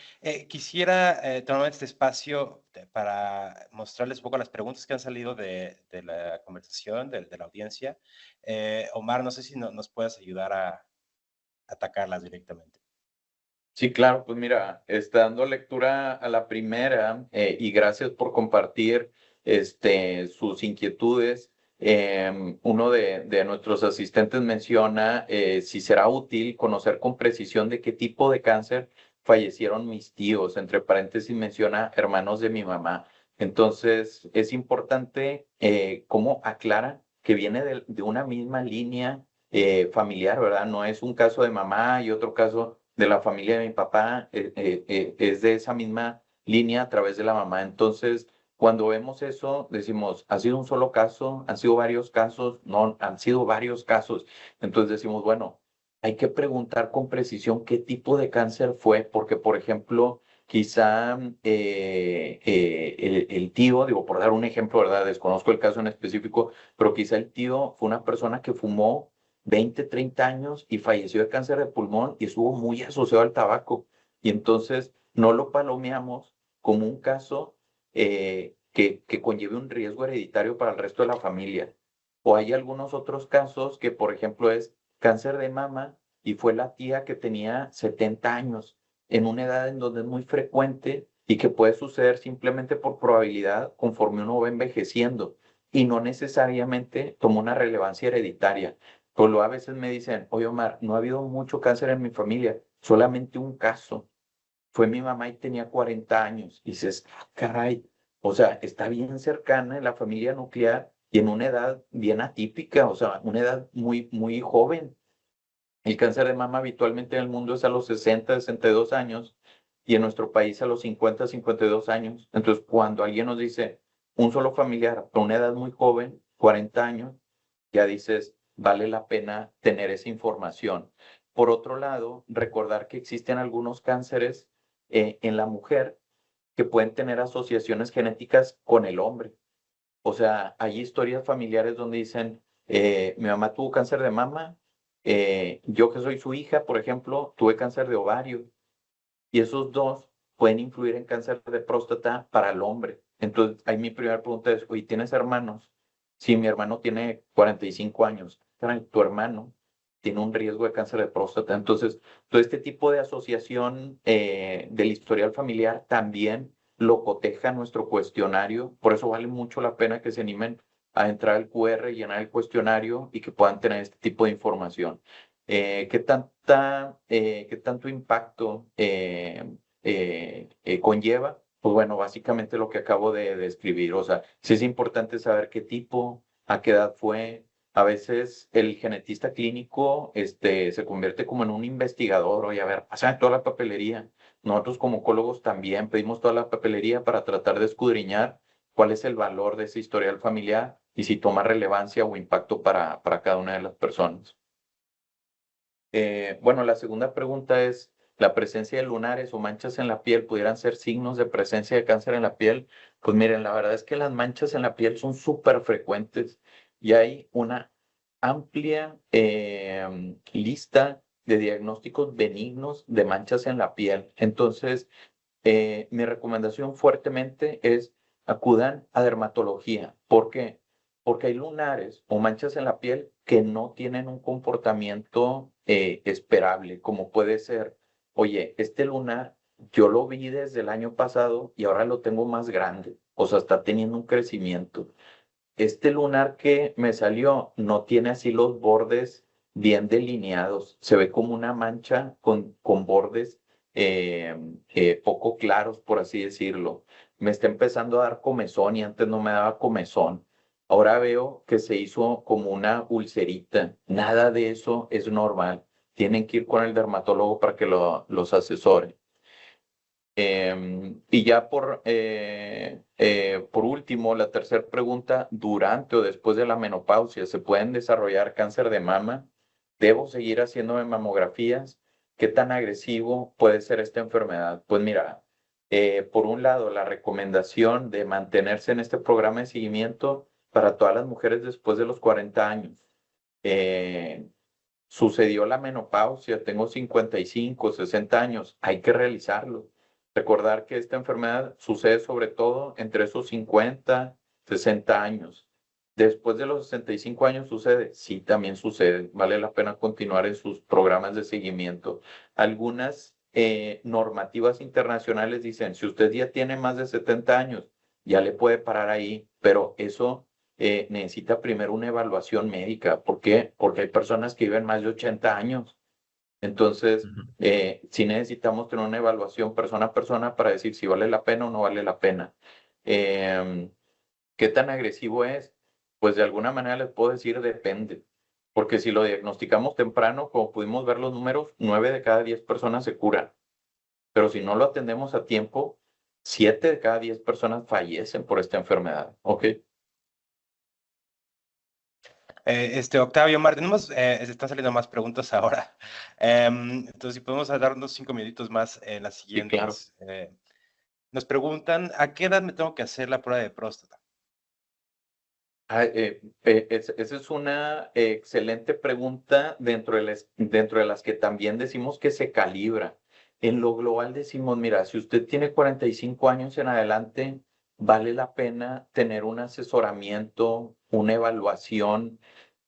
Quisiera tomar este espacio para mostrarles un poco las preguntas que han salido de la conversación, de la audiencia. Omar, no sé si nos puedes ayudar a atacarlas directamente. Sí, claro, pues mira, dando lectura a la primera y gracias por compartir sus inquietudes. Uno de nuestros asistentes menciona si será útil conocer con precisión de qué tipo de cáncer fallecieron mis tíos. Entre paréntesis menciona hermanos de mi mamá. Entonces, es importante cómo aclara que viene de una misma línea familiar, ¿verdad? No es un caso de mamá y otro caso de la familia de mi papá, es de esa misma línea a través de la mamá. Entonces, cuando vemos eso, decimos, ¿ha sido un solo caso? ¿Han sido varios casos? No, han sido varios casos. Entonces decimos, bueno, hay que preguntar con precisión qué tipo de cáncer fue, porque, por ejemplo, quizá el tío, digo, por dar un ejemplo, ¿verdad? Desconozco el caso en específico, pero quizá el tío fue una persona que fumó 20, 30 años y falleció de cáncer de pulmón y estuvo muy asociado al tabaco. Y entonces no lo palomeamos como un caso que conlleve un riesgo hereditario para el resto de la familia. O hay algunos otros casos que, por ejemplo, es cáncer de mama y fue la tía que tenía 70 años en una edad en donde es muy frecuente y que puede suceder simplemente por probabilidad conforme uno va envejeciendo y no necesariamente toma una relevancia hereditaria. Pues a veces me dicen, oye Omar, no ha habido mucho cáncer en mi familia, solamente un caso. Fue mi mamá y tenía 40 años. Y dices, ah, caray, o sea, está bien cercana en la familia nuclear y en una edad bien atípica, o sea, una edad muy, muy joven. El cáncer de mama habitualmente en el mundo es a los 60, 62 años y en nuestro país a los 50, 52 años. Entonces, cuando alguien nos dice un solo familiar a una edad muy joven, 40 años, ya dices, vale la pena tener esa información. Por otro lado, recordar que existen algunos cánceres en la mujer que pueden tener asociaciones genéticas con el hombre. O sea, hay historias familiares donde dicen, mi mamá tuvo cáncer de mama, yo que soy su hija, por ejemplo, tuve cáncer de ovario y esos dos pueden influir en cáncer de próstata para el hombre. Entonces, ahí mi primera pregunta es, oye, ¿tienes hermanos? Sí, mi hermano tiene 45 años. Caray, tu hermano tiene un riesgo de cáncer de próstata. Entonces, todo este tipo de asociación del historial familiar también lo coteja nuestro cuestionario. Por eso vale mucho la pena que se animen a entrar al QR, llenar el cuestionario y que puedan tener este tipo de información. ¿Qué tanto impacto conlleva? Pues bueno, básicamente lo que acabo de describir. O sea, sí es importante saber qué tipo, a qué edad fue. A veces el genetista clínico se convierte como en un investigador. Oye, a ver, pásame toda la papelería. Nosotros como oncólogos también pedimos toda la papelería para tratar de escudriñar cuál es el valor de ese historial familiar y si toma relevancia o impacto para cada una de las personas. Bueno, la segunda pregunta es, ¿la presencia de lunares o manchas en la piel pudieran ser signos de presencia de cáncer en la piel? Pues miren, la verdad es que las manchas en la piel son súper frecuentes y hay una amplia lista de diagnósticos benignos de manchas en la piel. Entonces, mi recomendación fuertemente es acudan a dermatología. ¿Por qué? Porque hay lunares o manchas en la piel que no tienen un comportamiento esperable, como puede ser, oye, este lunar yo lo vi desde el año pasado y ahora lo tengo más grande, o sea, está teniendo un crecimiento. Este lunar que me salió no tiene así los bordes bien delineados, se ve como una mancha con bordes poco claros, por así decirlo. Me está empezando a dar comezón y antes no me daba comezón. Ahora veo que se hizo como una ulcerita. Nada de eso es normal. Tienen que ir con el dermatólogo para que los asesore. Y ya por último, la tercera pregunta, ¿durante o después de la menopausia se pueden desarrollar cáncer de mama? ¿Debo seguir haciéndome mamografías? ¿Qué tan agresivo puede ser esta enfermedad? Pues mira, por un lado, la recomendación de mantenerse en este programa de seguimiento para todas las mujeres después de los 40 años. Eh, sucedió la menopausia, tengo 55, 60 años, hay que realizarlo. Recordar que esta enfermedad sucede sobre todo entre esos 50, 60 años. Después de los 65 años sucede, sí, también sucede. Vale la pena continuar en sus programas de seguimiento. Algunas normativas internacionales dicen, si usted ya tiene más de 70 años, ya le puede parar ahí, pero eso necesita primero una evaluación médica. ¿Por qué? Porque hay personas que viven más de 80 años. Entonces, Ujú. sí necesitamos tener una evaluación persona a persona para decir si vale la pena o no vale la pena. ¿Qué tan agresivo es? Pues de alguna manera les puedo decir depende. Porque si lo diagnosticamos temprano, como pudimos ver los números, 9 de cada 10 personas se curan. Pero si no lo atendemos a tiempo, 7 de cada 10 personas fallecen por esta enfermedad. ¿Ok? Octavio, Mar, están saliendo más preguntas ahora. Entonces, si podemos darnos 5 minutitos más en las Sí, claro. siguientes. Nos preguntan, ¿a qué edad me tengo que hacer la prueba de próstata? Esa es una excelente pregunta dentro de las que también decimos que se calibra. En lo global decimos, mira, si usted tiene 45 años en adelante, vale la pena tener un asesoramiento, una evaluación,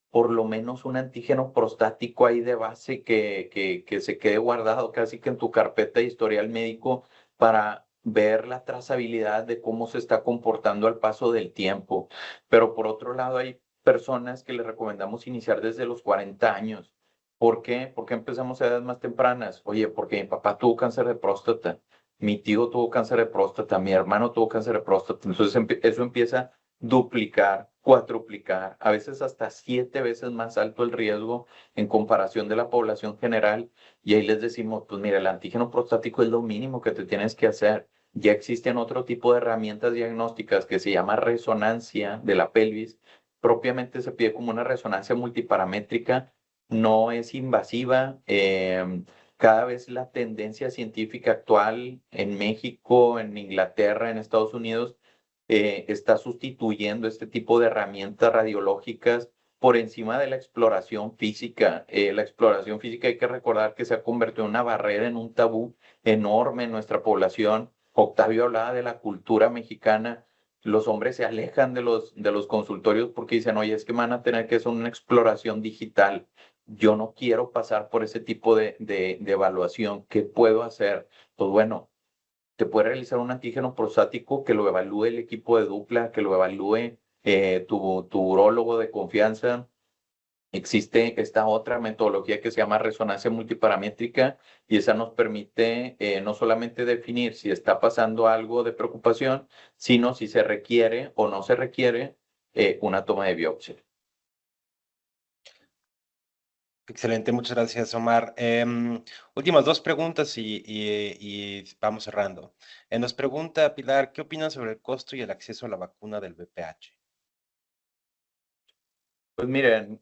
por lo menos un antígeno prostático ahí de base que se quede guardado casi que en tu carpeta de historial médico para ver la trazabilidad de cómo se está comportando al paso del tiempo. Pero por otro lado, hay personas que les recomendamos iniciar desde los 40 años. ¿Por qué? Porque empezamos a edades más tempranas. Oye, porque mi papá tuvo cáncer de próstata, mi tío tuvo cáncer de próstata, mi hermano tuvo cáncer de próstata. Entonces eso empieza a duplicar, cuatruplicar, a veces hasta 7 veces más alto el riesgo en comparación de la población general. Y ahí les decimos, pues mira, el antígeno prostático es lo mínimo que te tienes que hacer. Ya existen otro tipo de herramientas diagnósticas que se llama resonancia de la pelvis. Propiamente se pide como una resonancia multiparamétrica, no es invasiva. Cada vez la tendencia científica actual en México, en Inglaterra, en Estados Unidos, está sustituyendo este tipo de herramientas radiológicas por encima de la exploración física. La exploración física hay que recordar que se ha convertido en una barrera, en un tabú enorme en nuestra población. Octavio hablaba de la cultura mexicana. Los hombres se alejan de los consultorios porque dicen, oye, es que van a tener que hacer una exploración digital. Yo no quiero pasar por ese tipo de evaluación. ¿Qué puedo hacer? Pues bueno, te puede realizar un antígeno prostático que lo evalúe el equipo de dupla, que lo evalúe tu urólogo de confianza. Existe esta otra metodología que se llama resonancia multiparamétrica y esa nos permite no solamente definir si está pasando algo de preocupación, sino si se requiere o no se requiere una toma de biopsia. Excelente, muchas gracias, Omar. Últimas 2 preguntas y vamos cerrando. Nos pregunta Pilar, ¿qué opinan sobre el costo y el acceso a la vacuna del VPH? Pues miren,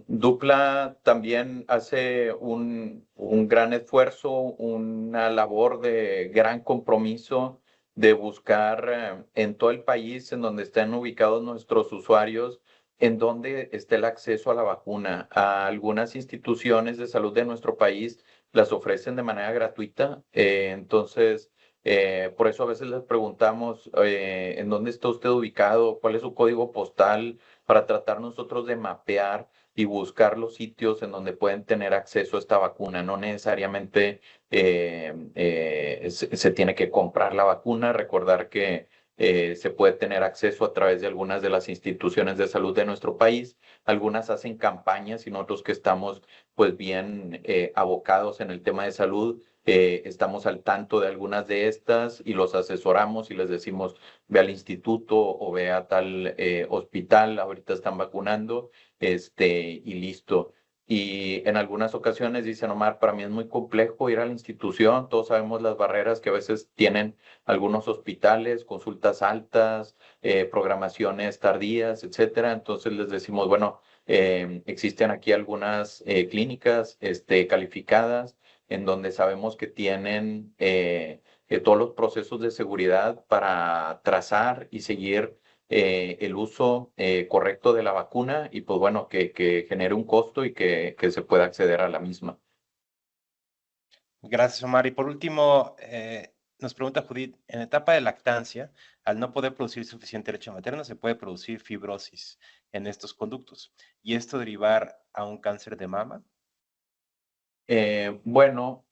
Dupla también hace un gran esfuerzo, una labor de gran compromiso de buscar en todo el país en donde estén ubicados nuestros usuarios, en donde esté el acceso a la vacuna. A algunas instituciones de salud de nuestro país las ofrecen de manera gratuita. Entonces, por eso a veces les preguntamos, ¿en dónde está usted ubicado? ¿Cuál es su código postal? Para tratar nosotros de mapear y buscar los sitios en donde pueden tener acceso a esta vacuna. No necesariamente se tiene que comprar la vacuna. Recordar que se puede tener acceso a través de algunas de las instituciones de salud de nuestro país. Algunas hacen campañas y nosotros que estamos pues bien abocados en el tema de salud, estamos al tanto de algunas de estas y los asesoramos y les decimos, ve al instituto o ve a tal hospital, ahorita están vacunando, y listo. Y en algunas ocasiones dicen, Omar, para mí es muy complejo ir a la institución, todos sabemos las barreras que a veces tienen algunos hospitales, consultas altas, programaciones tardías, etcétera. Entonces les decimos, bueno, existen aquí algunas clínicas calificadas en donde sabemos que tienen todos los procesos de seguridad para trazar y seguir el uso correcto de la vacuna y pues bueno, que genere un costo y que se pueda acceder a la misma. Gracias, Omar. Y por último, nos pregunta Judith, en la etapa de lactancia, al no poder producir suficiente leche materna, se puede producir fibrosis en estos conductos y esto derivar a un cáncer de mama. Bueno,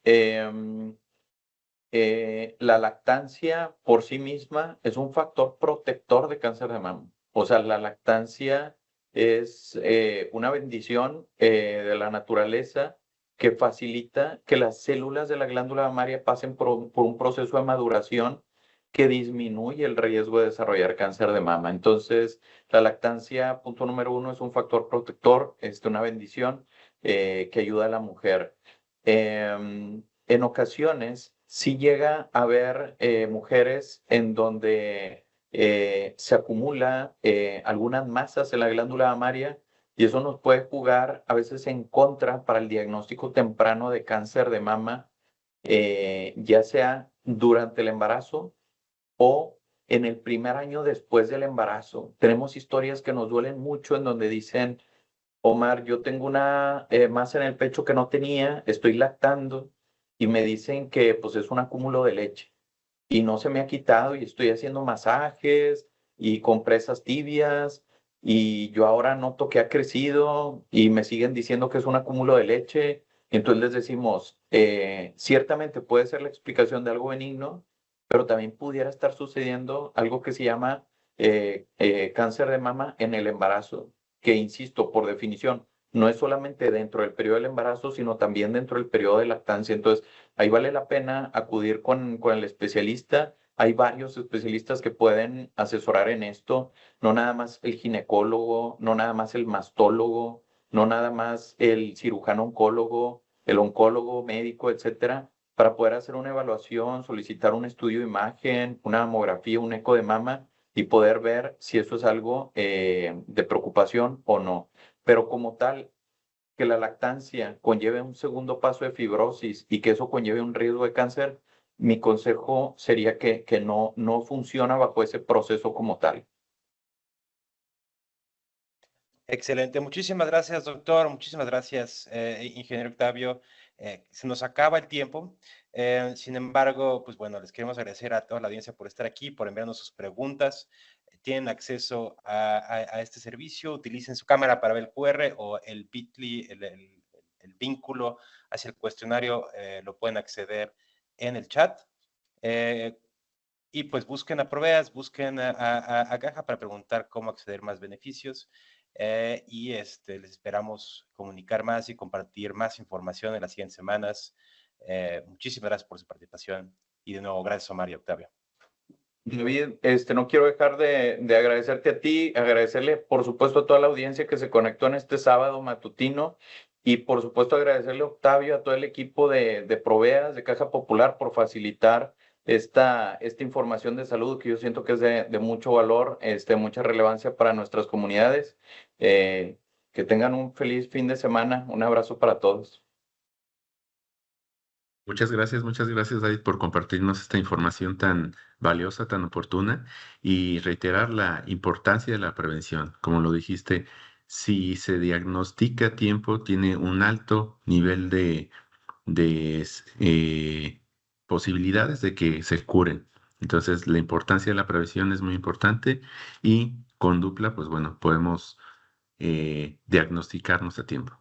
la lactancia por sí misma es un factor protector de cáncer de mama. O sea, la lactancia es una bendición de la naturaleza que facilita que las células de la glándula mamaria pasen por un proceso de maduración que disminuye el riesgo de desarrollar cáncer de mama. Entonces, la lactancia, punto número 1, es un factor protector, es una bendición que ayuda a la mujer. En ocasiones, sí llega a haber mujeres en donde se acumula algunas masas en la glándula mamaria y eso nos puede jugar a veces en contra para el diagnóstico temprano de cáncer de mama, ya sea durante el embarazo o en el primer año después del embarazo. Tenemos historias que nos duelen mucho en donde dicen, Omar, yo tengo una masa en el pecho que no tenía, estoy lactando y me dicen que pues es un acúmulo de leche y no se me ha quitado y estoy haciendo masajes y compresas tibias y yo ahora noto que ha crecido y me siguen diciendo que es un acúmulo de leche. Y entonces les decimos, ciertamente puede ser la explicación de algo benigno, pero también pudiera estar sucediendo algo que se llama cáncer de mama en el embarazo, que insisto, por definición, no es solamente dentro del periodo del embarazo, sino también dentro del periodo de lactancia. Entonces, ahí vale la pena acudir con el especialista. Hay varios especialistas que pueden asesorar en esto, no nada más el ginecólogo, no nada más el mastólogo, no nada más el cirujano oncólogo, el oncólogo médico, etcétera, para poder hacer una evaluación, solicitar un estudio de imagen, una mamografía, un eco de mama y poder ver si eso es algo de preocupación o no. Pero como tal, que la lactancia conlleve un segundo paso de fibrosis y que eso conlleve un riesgo de cáncer, mi consejo sería que no funciona bajo ese proceso como tal. Excelente. Muchísimas gracias, doctor. Muchísimas gracias, ingeniero Octavio. Se nos acaba el tiempo. Sin embargo, pues bueno, les queremos agradecer a toda la audiencia por estar aquí, por enviarnos sus preguntas. Tienen acceso a este servicio. Utilicen su cámara para ver el QR o el Bitly, el vínculo hacia el cuestionario, lo pueden acceder en el chat. Y pues busquen a Proveas, busquen a Caja para preguntar cómo acceder a más beneficios. Y les esperamos comunicar más y compartir más información en las siguientes semanas. Muchísimas gracias por su participación y de nuevo gracias, Omar y Octavio. David, no quiero dejar de agradecerte a ti, agradecerle por supuesto a toda la audiencia que se conectó en este sábado matutino y por supuesto agradecerle a Octavio, a todo el equipo de Proveas, de Caja Popular por facilitar esta información de salud que yo siento que es de mucho valor, mucha relevancia para nuestras comunidades. Que tengan un feliz fin de semana. Un abrazo para todos. Muchas gracias David por compartirnos esta información tan valiosa, tan oportuna y reiterar la importancia de la prevención. Como lo dijiste, si se diagnostica a tiempo, tiene un alto nivel de posibilidades de que se curen. Entonces, la importancia de la prevención es muy importante y con Dupla, pues bueno, podemos diagnosticarnos a tiempo.